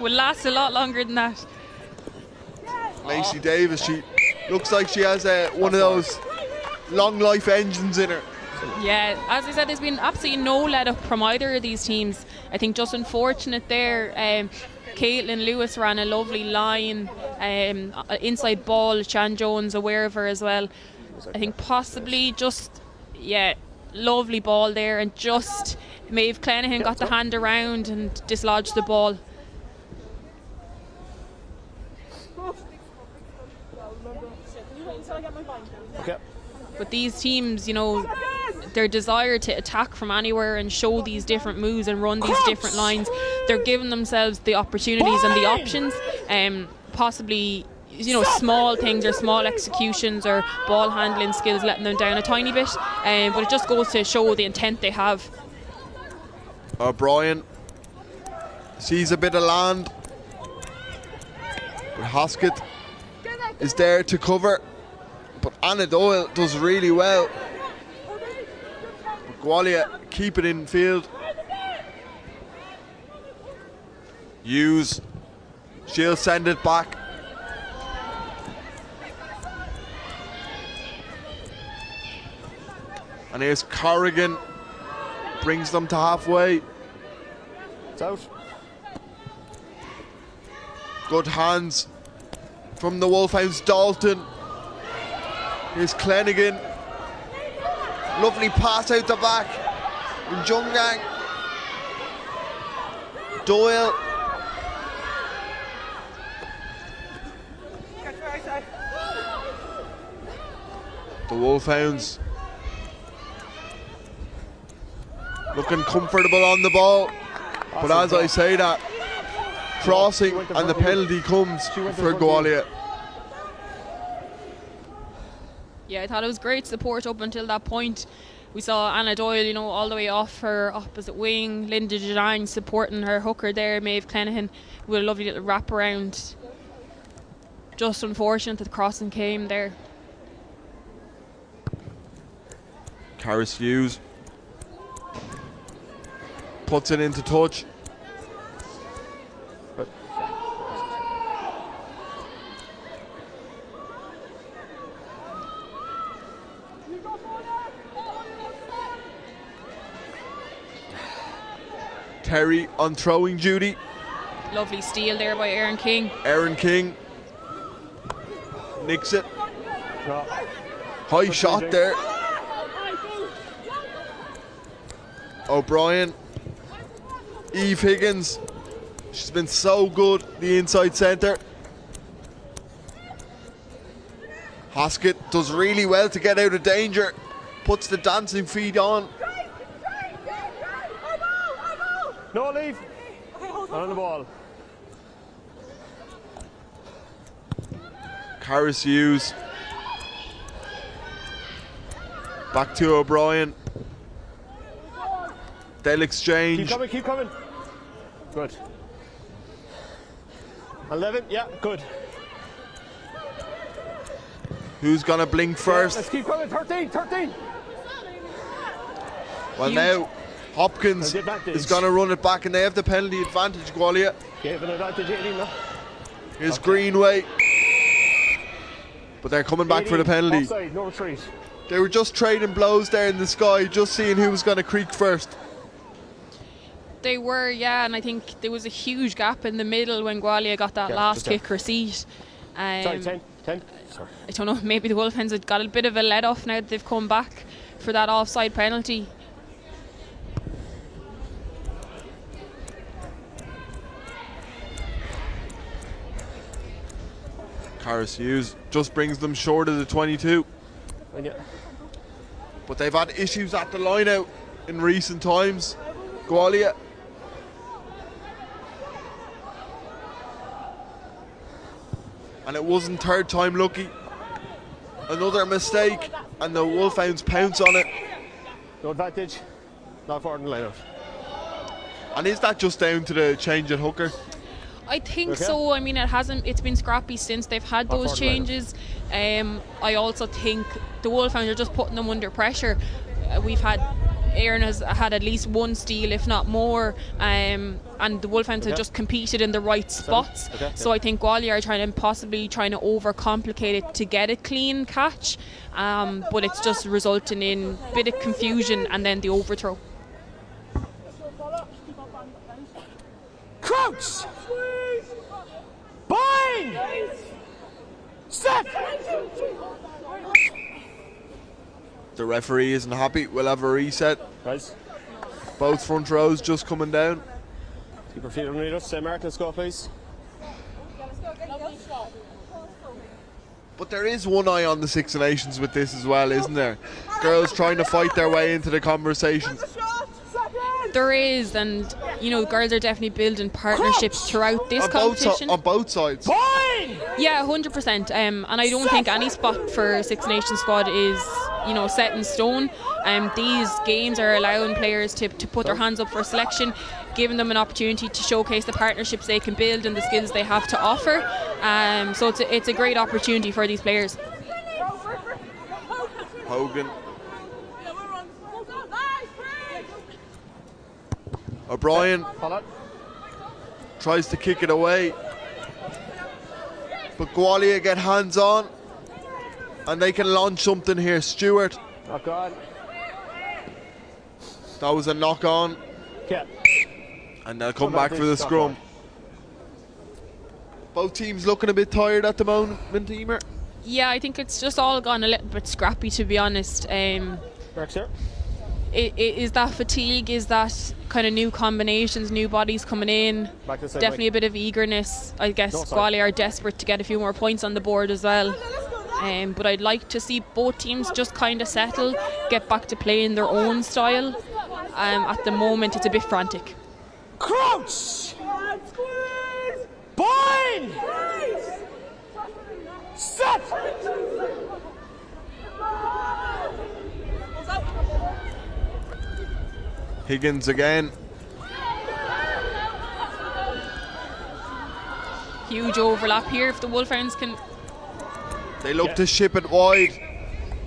will last a lot longer than that. Lacey Davis, she looks like she has one of those long life engines in her. Yeah, as I said, there's been absolutely no let up from either of these teams. I think just unfortunate there. Caitlin Lewis ran a lovely line, inside ball. Shan Jones aware of her as well. I think possibly just, lovely ball there, and just Maeve Clenaghan got the hand around and dislodged the ball. Okay. But these teams, you know, their desire to attack from anywhere and show these different moves and run these different lines, they're giving themselves the opportunities and the options, possibly, you know, small things or small executions or ball handling skills letting them down a tiny bit, but it just goes to show the intent they have. O'Brien sees a bit of land. But Hoskett is there to cover. But Anna Doyle does really well. But Gwalia keep it in field. Hughes, she'll send it back. And here's Corrigan, brings them to halfway. It's out. Good hands from the Wolfhounds. Dalton. Here's Clennigan. Lovely pass out the back. Njungang. Doyle. The Wolfhounds looking comfortable on the ball. But as I say that, crossing and the penalty comes for Gwalia. Yeah, I thought it was great support up until that point. We saw Anna Doyle, all the way off her opposite wing. Linda Janine supporting her hooker there, Maeve Clenaghan, with a lovely little wrap around. Just unfortunate that the crossing came there. Caris Hughes puts it into touch. Terry on throwing duty. Lovely steal there by Aaron King. Aaron King nicks it. High shot there. O'Brien. Eve Higgins. She's been so good, the inside centre. Hoskett does really well to get out of danger. Puts the dancing feet on. No leave. On the ball. Caris Hughes. Back to O'Brien. They'll exchange. Keep coming. Good. 11, yeah, good. Who's gonna blink first? Let's keep coming. 13. Well, now Hopkins is gonna run it back, and they have the penalty advantage. Gwalia. Gave an advantage, 18 now. Here's Greenway, but they're coming back for the penalty. Offside, no retreat. They were just trading blows there in the sky, just seeing who was gonna creak first. They were, yeah, and I think there was a huge gap in the middle when Gwalia got that last kick receipt. Sorry, 10. Sorry. I don't know, maybe the Wolfhounds had got a bit of a let off now that they've come back for that offside penalty. Caris Hughes just brings them short of the 22. But they've had issues at the line out in recent times. Gwalia. And it wasn't third time lucky. Another mistake, and the Wolfhounds pounce on it. No advantage. Not forward in the line out. And is that just down to the change at hooker? I think so. I mean, it's been scrappy since they've had those changes. I also think the Wolfhounds are just putting them under pressure. Aaron has had at least one steal, if not more, and the Wolfhounds have just competed in the right spots. So I think Gwalia are possibly trying to overcomplicate it to get a clean catch, but it's just resulting in a bit of confusion and then the overthrow. Crouch! Bind! Step! The referee isn't happy. We'll have a reset. Guys. Both front rows just coming down. Keep your feet underneath us. Mark, let's go, please. But there is one eye on the Six Nations with this as well, isn't there? Girls trying to fight their way into the conversation. There is, and girls are definitely building partnerships throughout this competition. On both sides. Yeah, 100%. And I don't think any spot for Six Nations squad is set in stone. These games are allowing players to put their hands up for selection, giving them an opportunity to showcase the partnerships they can build and the skills they have to offer. So it's a great opportunity for these players. Hogan. O'Brien tries to kick it away, but Gwalia get hands on and they can launch something here. Stewart. Knock on. That was a knock on. Yeah. And they'll come back for the scrum. Both teams looking a bit tired at the moment, Emer. Yeah, I think it's just all gone a little bit scrappy, to be honest. Is that fatigue? Is that kind of new combinations, new bodies coming in? Definitely a bit of eagerness. I guess Gwalia are desperate to get a few more points on the board as well. But I'd like to see both teams just kind of settle, get back to playing their own style. At the moment, it's a bit frantic. Crouch! Bind! Set! Higgins again. Huge overlap here if the Wolfhounds can. They look to ship it wide,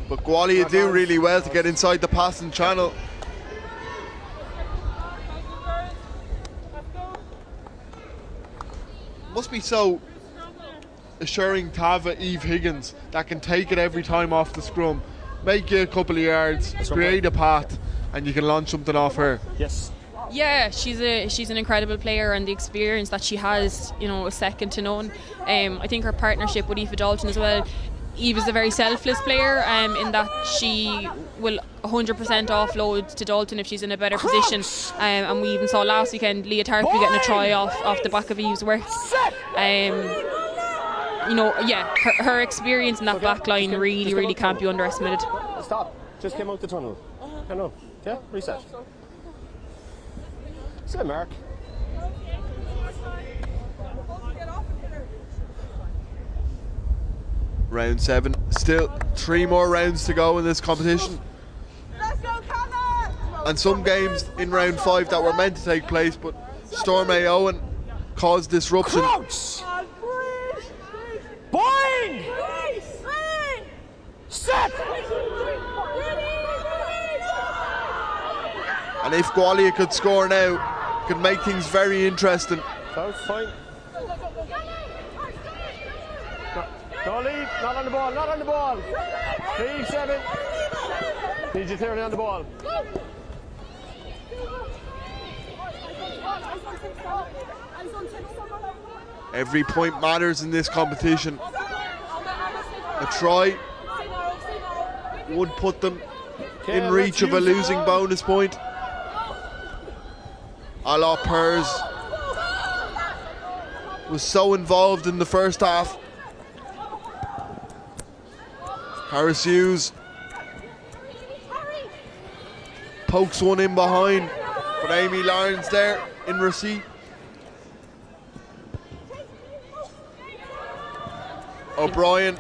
but Gwalia do really well to get inside the passing channel. Must be so assuring to have Eve Higgins that can take it every time off the scrum, make you a couple of yards, create a path, and you can launch something off her. Yes. Yeah, she's an incredible player, and the experience that she has, is second to none. I think her partnership with Aoife Dalton as well. Eve is a very selfless player in that she will 100% offload to Dalton if she's in a better position. And we even saw last weekend Leah Tarpey getting a try off the back of Eve's work. Her experience in that back line really can't be underestimated. Stop. Just came out the tunnel. Hello. Yeah, reset. Say, Mark. Round 7. Still 3 more rounds to go in this competition. And some games in round 5 that were meant to take place, but Storm A. Owen caused disruption. Crouch! Bind! Set! And if Gwalia could score now, could make things very interesting. That's fine. Don't leave, not on the ball, not on the ball. Leave 7. Need you clearly on the ball. Every point matters in this competition. A try would put them in reach of a losing bonus point. Ala Pers was so involved in the first half. Harris Hughes pokes one in behind, but Amy Lawrence there in receipt. O'Brien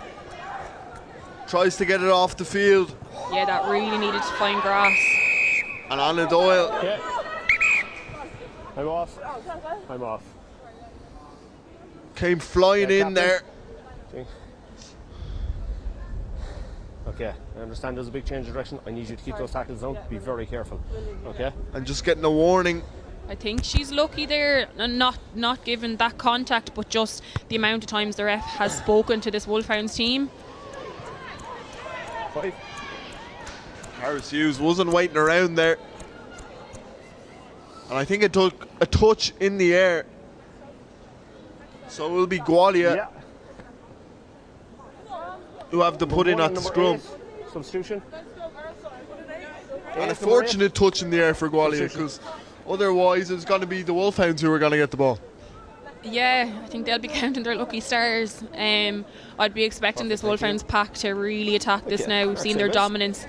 tries to get it off the field. Yeah, that really needed to find grass. And Anna Doyle. Yeah. I'm off. I'm off. Came flying in there. Okay, I understand there's a big change of direction. I need you to keep those tackles down. Be very careful. Okay? And just getting a warning. I think she's lucky there, and not given that contact, but just the amount of times the ref has spoken to this Wolfhounds team. 5. Harris Hughes wasn't waiting around there. And I think it took a touch in the air. So it will be Gwalia who have to put in at the scrum. 8. Substitution. And a fortunate touch in the air for Gwalia, because otherwise it's going to be the Wolfhounds who are going to get the ball. Yeah, I think they'll be counting their lucky stars. I'd be expecting this Wolfhounds pack to really attack this now. We've seen their dominance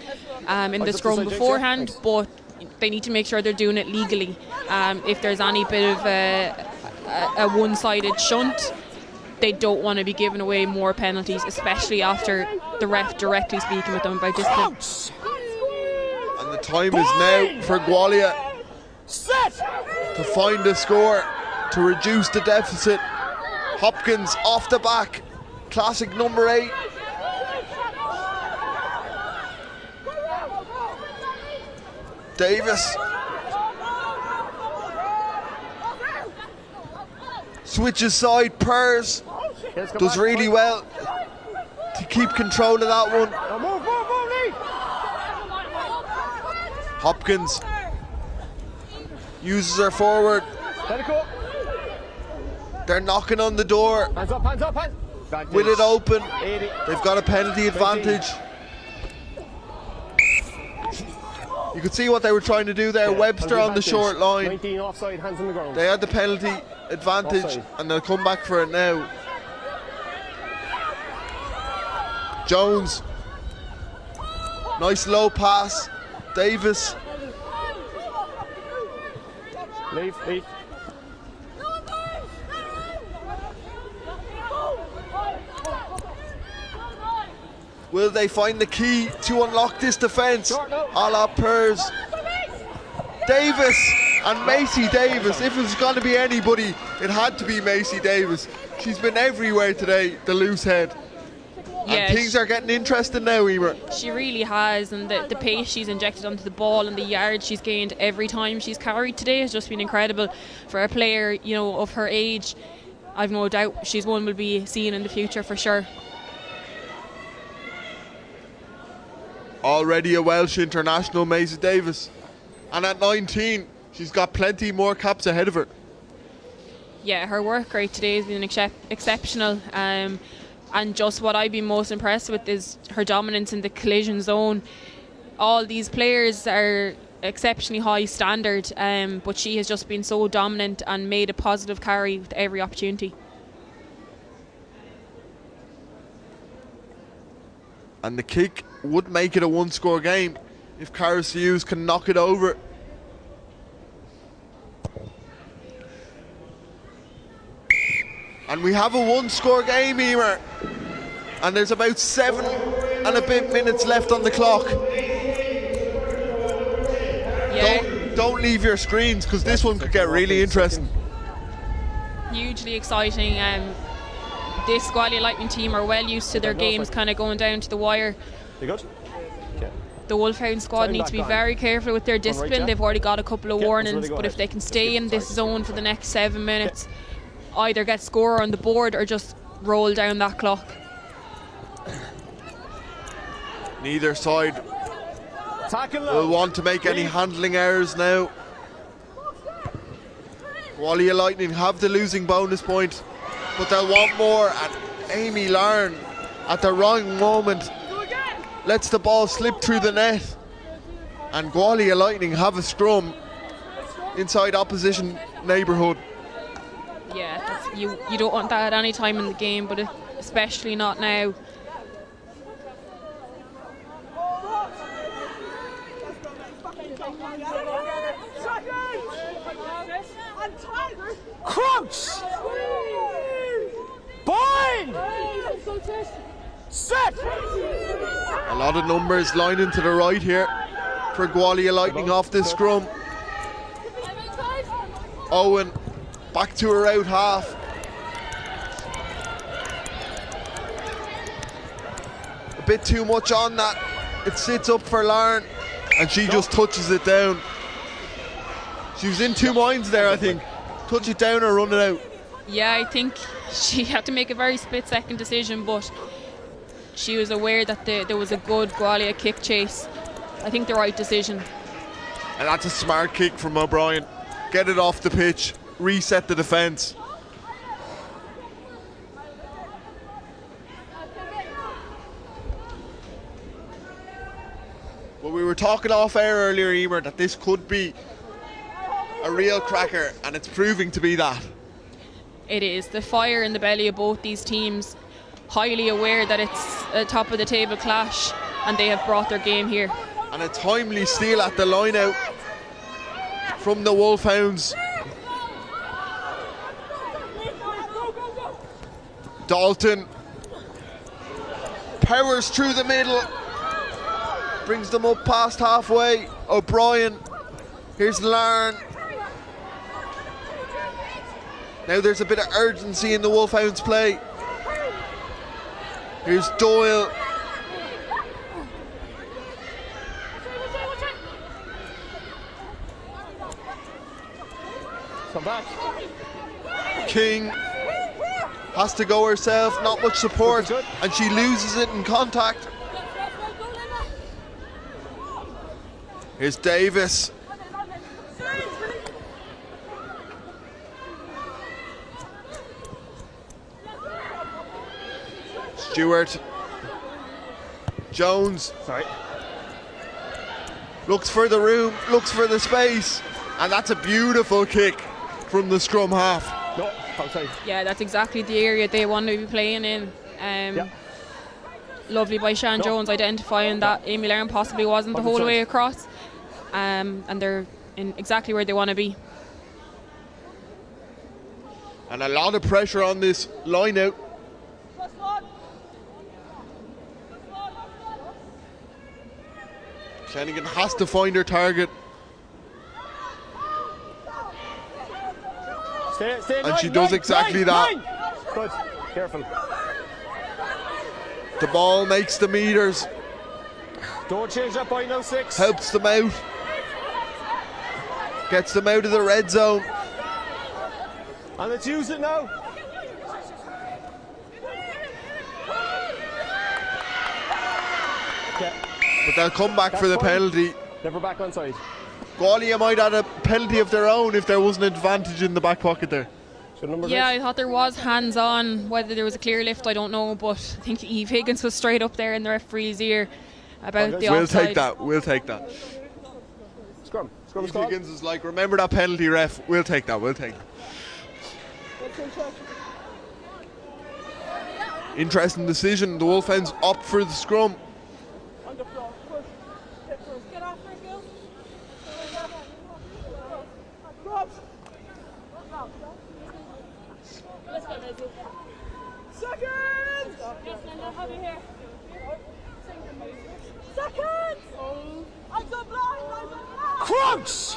in the scrum beforehand, but they need to make sure they're doing it legally. If there's any bit of a one-sided shunt, they don't want to be giving away more penalties, especially after the ref directly speaking with them about discipline. And the time is now for Gwalia to find a score, to reduce the deficit. Hopkins off the back, classic number 8. Davis switches side. Pers does really well to keep control of that one. Hopkins uses her forward. They're knocking on the door. Hands up, hands up, hands. With it open, they've got a penalty advantage. You could see what they were trying to do there. Webster on the short line. 19 offside, hands on the ground. They had the penalty advantage Offside. and they'll come back for it now. Jones. Nice low pass. Davis. Leave. Will they find the key to unlock this defence? A la Pers. Davis and Macy Davis. If it was going to be anybody, it had to be Macy Davis. She's been everywhere today, the loose head. Yeah, and things are getting interesting now, Emer. She really has, and the pace she's injected onto the ball and the yards she's gained every time she's carried today has just been incredible for a player, you know, of her age. I've no doubt she's one we'll be seeing in the future for sure. Already a Welsh international, Macy Davis, and at 19 she's got plenty more caps ahead of her. Yeah, her work rate today has been exceptional, and just what I've been most impressed with is her dominance in the collision zone. All these players are exceptionally high standard, but she has just been so dominant and made a positive carry with every opportunity. And the kick would make it a 1-score game if Caris Hughes can knock it over. And we have a 1-score game, Emer. And there's about 7 and a bit minutes left on the clock. Yeah. Don't leave your screens, because this one could get really interesting. Hugely exciting. This Gwalia Lightning team are well used to their games kind of going down to the wire. You good? Okay. The Wolfhound squad need to be very careful with their discipline. They've already got a couple of warnings, but if they can stay in this zone for the next 7 minutes, either get score on the board or just roll down that clock. Neither side will want to make any handling errors now. Gwalia Lightning have the losing bonus point, but they'll want more, and Amy Larn at the wrong moment lets the ball slip through the net, and Gwalia Lightning have a scrum inside opposition neighbourhood. Yeah, you don't want that at any time in the game, but especially not now. Crouch! Bind! Set! A lot of numbers lining to the right here for Gwalia Lightning off this scrum. Owen back to her out half. A bit too much on that. It sits up for Larn, and she just touches it down. She was in two minds there, I think. Touch it down or run it out. Yeah, I think she had to make a very split-second decision, but she was aware that there was a good Gwalia kick chase. I think the right decision. And that's a smart kick from O'Brien. Get it off the pitch, reset the defence. Well, we were talking off air earlier, Emer, that this could be a real cracker, and it's proving to be that. It is. The fire in the belly of both these teams, highly aware that it's a top of the table clash, and they have brought their game here. And a timely steal at the line out from the Wolfhounds. Dalton. powers through the middle. Brings them up past halfway. O'Brien. Here's Larn. Now there's a bit of urgency in the Wolfhounds play. Here's Doyle. Come back. King has to go herself, not much support, and she loses it in contact. Here's Davis. Stewart. Jones. Sorry. Looks for the room, looks for the space, and that's a beautiful kick from the scrum half. No, outside. Yeah, that's exactly the area they want to be playing in. Lovely by Shan Jones identifying that Amy Larn possibly wasn't the whole way across. And they're in exactly where they want to be. And a lot of pressure on this line out. Flanagan has to find her target. Stay And she does exactly that. Good. Careful. The ball makes the meters. Don't change that by now, 6. Helps them out. Gets them out of the red zone. And let's use it now. Okay. But they'll come back for the penalty. Never back on side. Gwalia might add a penalty of their own if there was an advantage in the back pocket there. Yeah, I thought there was hands on. Whether there was a clear lift, I don't know, but I think Eve Higgins was straight up there in the referee's ear about the We'll offside. take that. We'll take that. Scrum. Scrum Eve Higgins is like, remember that penalty, ref? We'll take that. We'll take that. Interesting decision. The Wolfhounds opt for the scrum. Crunch!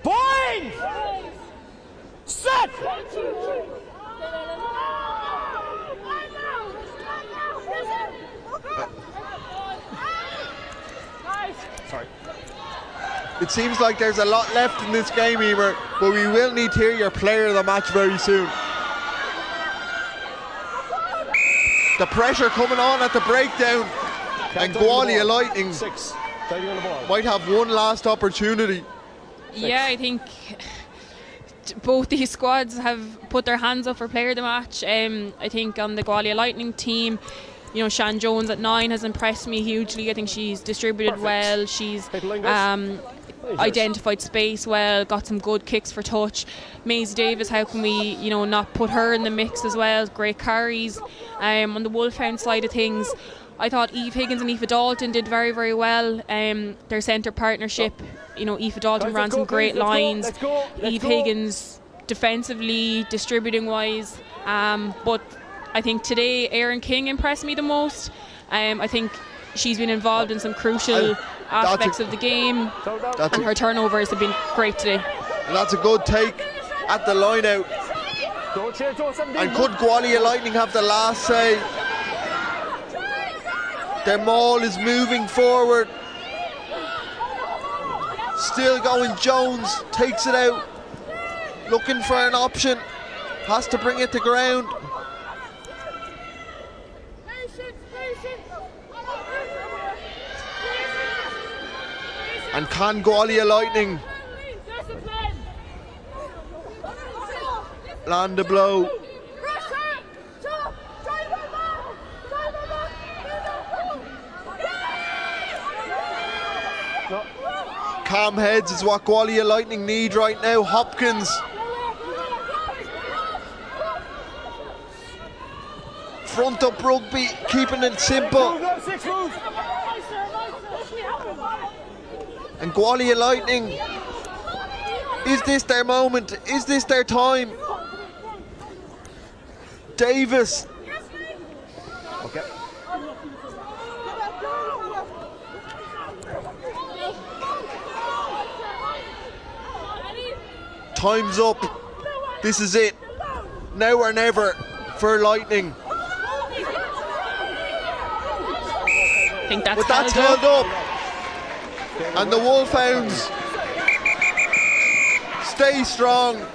Bind! Set! Sorry. It seems like there's a lot left in this game, Emer, but we will need to hear your player of the match very soon. The pressure coming on at the breakdown, and Gwalia Lightning 6. On the ball. might have one last opportunity. Yeah, I think both these squads have put their hands up for player of the match. I think on the Gwalia Lightning team, you know, Shan Jones at 9 has impressed me hugely. I think she's distributed well. She's identified space well, got some good kicks for touch. Maisie Davis, how can we, you know, not put her in the mix as well? Great carries. On the Wolfhound side of things, I thought Eve Higgins and Aoife Dalton did very, very well. Their centre partnership, you know, Aoife Dalton ran some great lines. Eve Higgins defensively, distributing wise. But I think today Erin King impressed me the most. I think she's been involved in some crucial aspects of the game, and her turnovers have been great today. And that's a good take at the line out. And could Gwalia Lightning have the last say? Their maul is moving forward. Still going. Jones takes it out. Looking for an option. Has to bring it to ground. And can Gwalia Lightning land a blow? Calm heads is what Gwalia Lightning need right now. Hopkins. Front up rugby, keeping it simple. And Gwalia Lightning, is this their moment? Is this their time? Davis. Okay. Time's up. This is it. Now or never for Lightning. I think that's, but that's held up. And the Wolfhounds stay strong.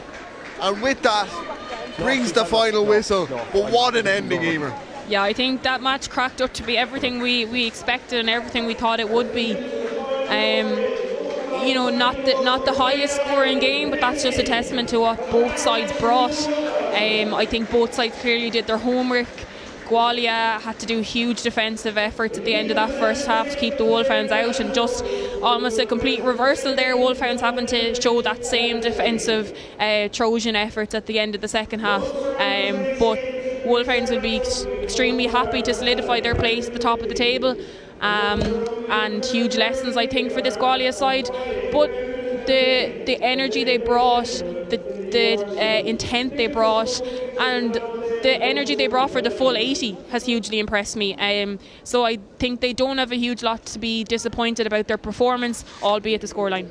And with that, brings the final whistle. But what an ending, Emer. Yeah, I think that match cracked up to be everything we expected and everything we thought it would be. You know, not the highest scoring game, but that's just a testament to what both sides brought. I think both sides clearly did their homework. Gwalia had to do huge defensive efforts at the end of that first half to keep the Wolfhounds out, and just almost a complete reversal there. Wolfhounds having to show that same defensive Trojan efforts at the end of the second half. But Wolfhounds will be extremely happy to solidify their place at the top of the table. And huge lessons, I think, for this Gwalia side. But the energy they brought, the intent they brought, and the energy they brought for the full 80 has hugely impressed me. So I think they don't have a huge lot to be disappointed about their performance, albeit the scoreline.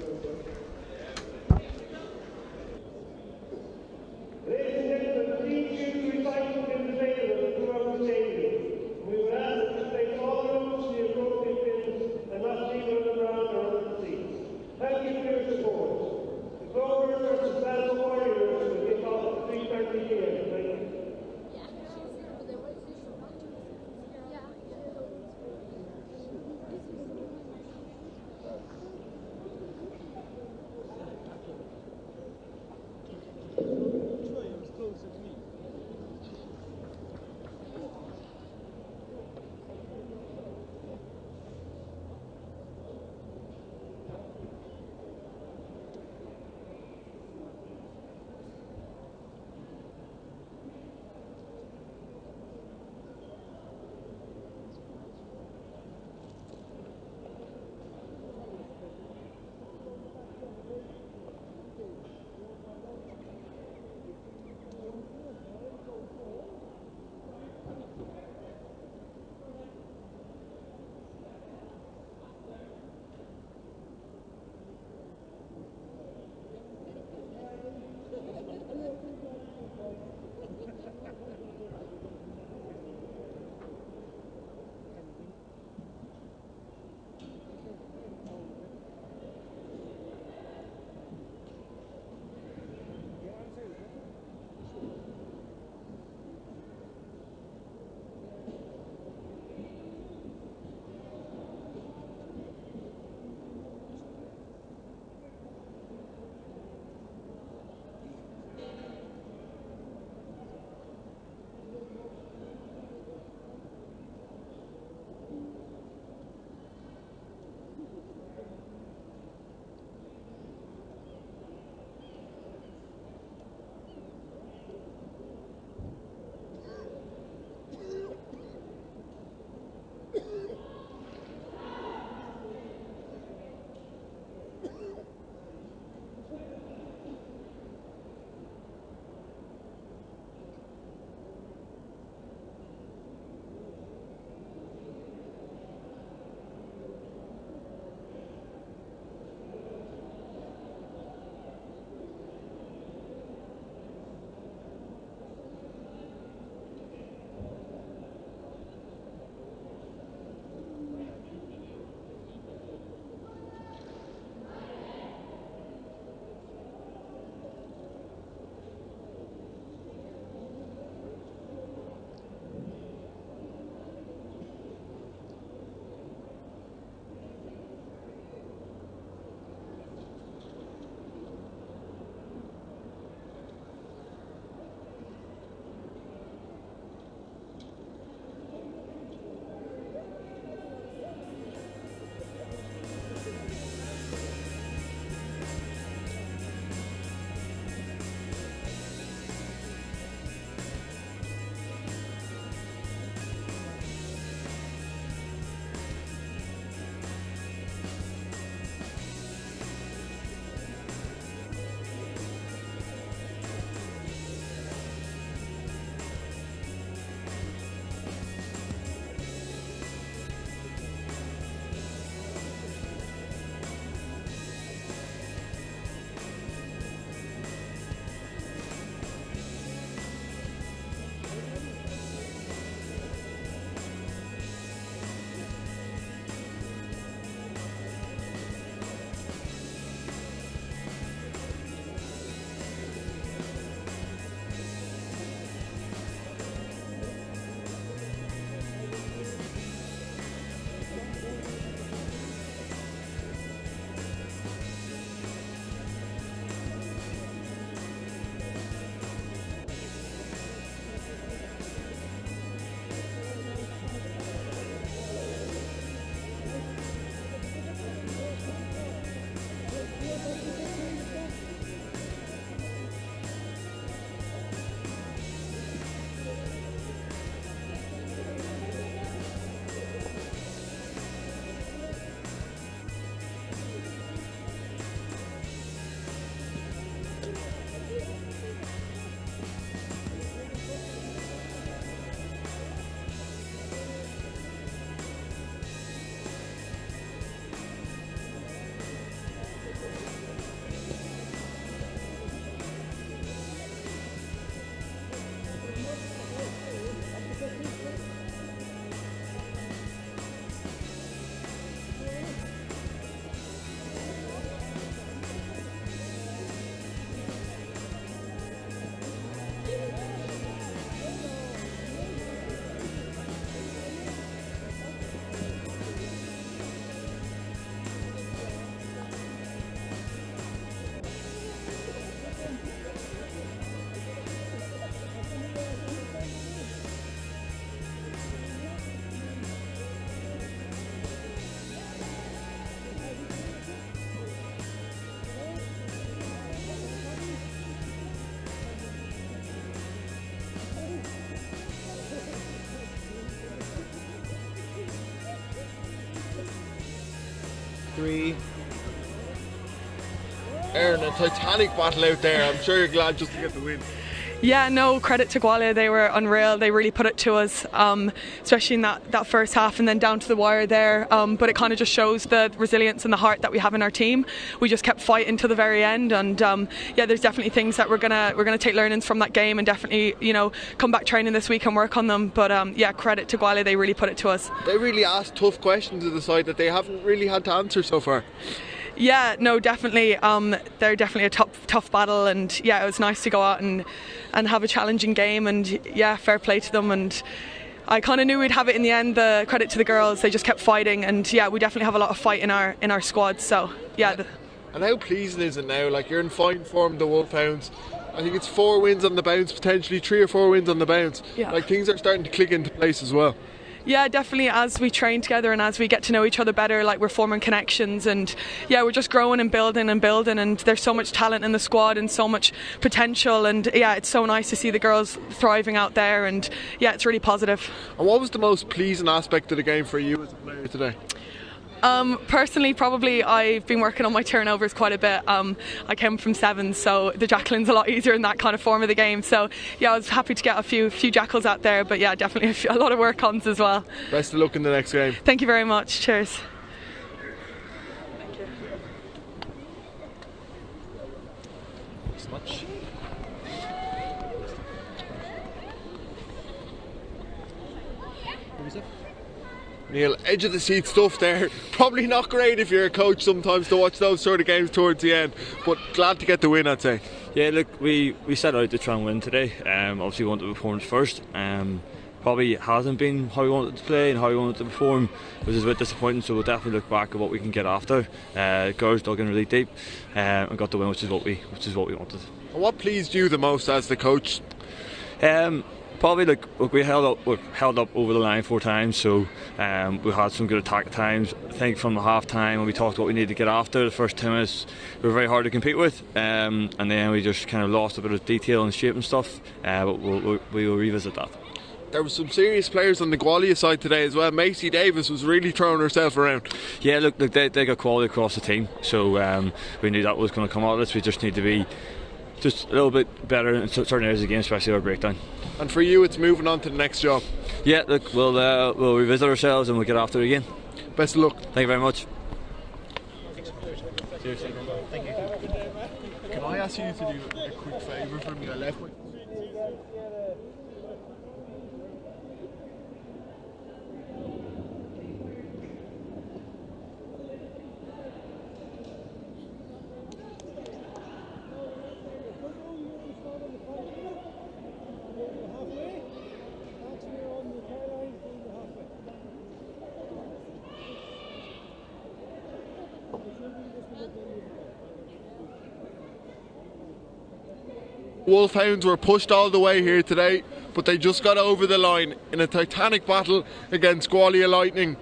3. Aaron, a titanic battle out there. I'm sure you're glad just to get the win. Yeah, no, credit to Gwalia. They were unreal. They really put it to us, especially in that first half and then down to the wire there. But it kind of just shows the resilience and the heart that we have in our team. We just kept fighting to the very end, and yeah, there's definitely things that we're gonna take learnings from that game, and definitely come back training this week and work on them. But yeah, credit to Gwalia. They really put it to us. They really asked tough questions of the side that they haven't really had to answer so far. Yeah, no, definitely. They're definitely a tough battle, and yeah, it was nice to go out and have a challenging game, and yeah, fair play to them. And I kind of knew we'd have it in the end. The credit to the girls, they just kept fighting, and yeah, we definitely have a lot of fight in our squad. So yeah. And how pleasing is it now? Like, you're in fine form, the Wolfhounds. I think it's 4 wins on the bounce, potentially 3 or 4 wins on the bounce. Yeah. Like, things are starting to click into place as well. Yeah, definitely. As we train together and as we get to know each other better, like, we're forming connections, and yeah, we're just growing and building, and there's so much talent in the squad and so much potential, and yeah, it's so nice to see the girls thriving out there, and yeah, it's really positive. And what was the most pleasing aspect of the game for you as a player today? Personally, probably I've been working on my turnovers quite a bit. I came from 7, so the jackaling's a lot easier in that kind of form of the game. So yeah, I was happy to get a few jackals out there, but yeah, definitely a lot of work ons as well. Best of luck in the next game. Thank you very much. Cheers. Thank you. Thanks so much. Neil, edge of the seat stuff there. Probably not great if you're a coach sometimes to watch those sort of games towards the end, but glad to get the win, I'd say. Yeah, look, we set out to try and win today. Obviously we wanted to perform first. Probably hasn't been how we wanted to play and how we wanted to perform, which is a bit disappointing, so we'll definitely look back at what we can get after. Girls dug in really deep and got the win, which is what we wanted. And what pleased you the most as the coach? Probably look, we held up over the line 4 times, so we had some good attack times. I think from the half time when we talked what we needed to get after, the first 10 minutes we were very hard to compete with, and then we just kind of lost a bit of detail and shape and stuff, but we will revisit that. There were some serious players on the Gwalia side today as well. Macy Davis was really throwing herself around. Yeah, look, they got quality across the team, so we knew that was going to come out of this. We just need to be just a little bit better in certain areas of the game, especially our breakdown. And for you, it's moving on to the next job. Yeah, look, we'll revisit ourselves and we'll get after it again. Best of luck. Thank you very much. Cheers. Thank you. Can I ask you to do a quick favour for me? I left my... Wolfhounds were pushed all the way here today, but they just got over the line in a titanic battle against Gwalia Lightning.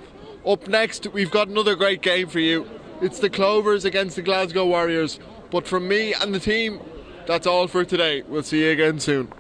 Up next, we've got another great game for you. It's the Clovers against the Glasgow Warriors. But from me and the team, that's all for today. We'll see you again soon.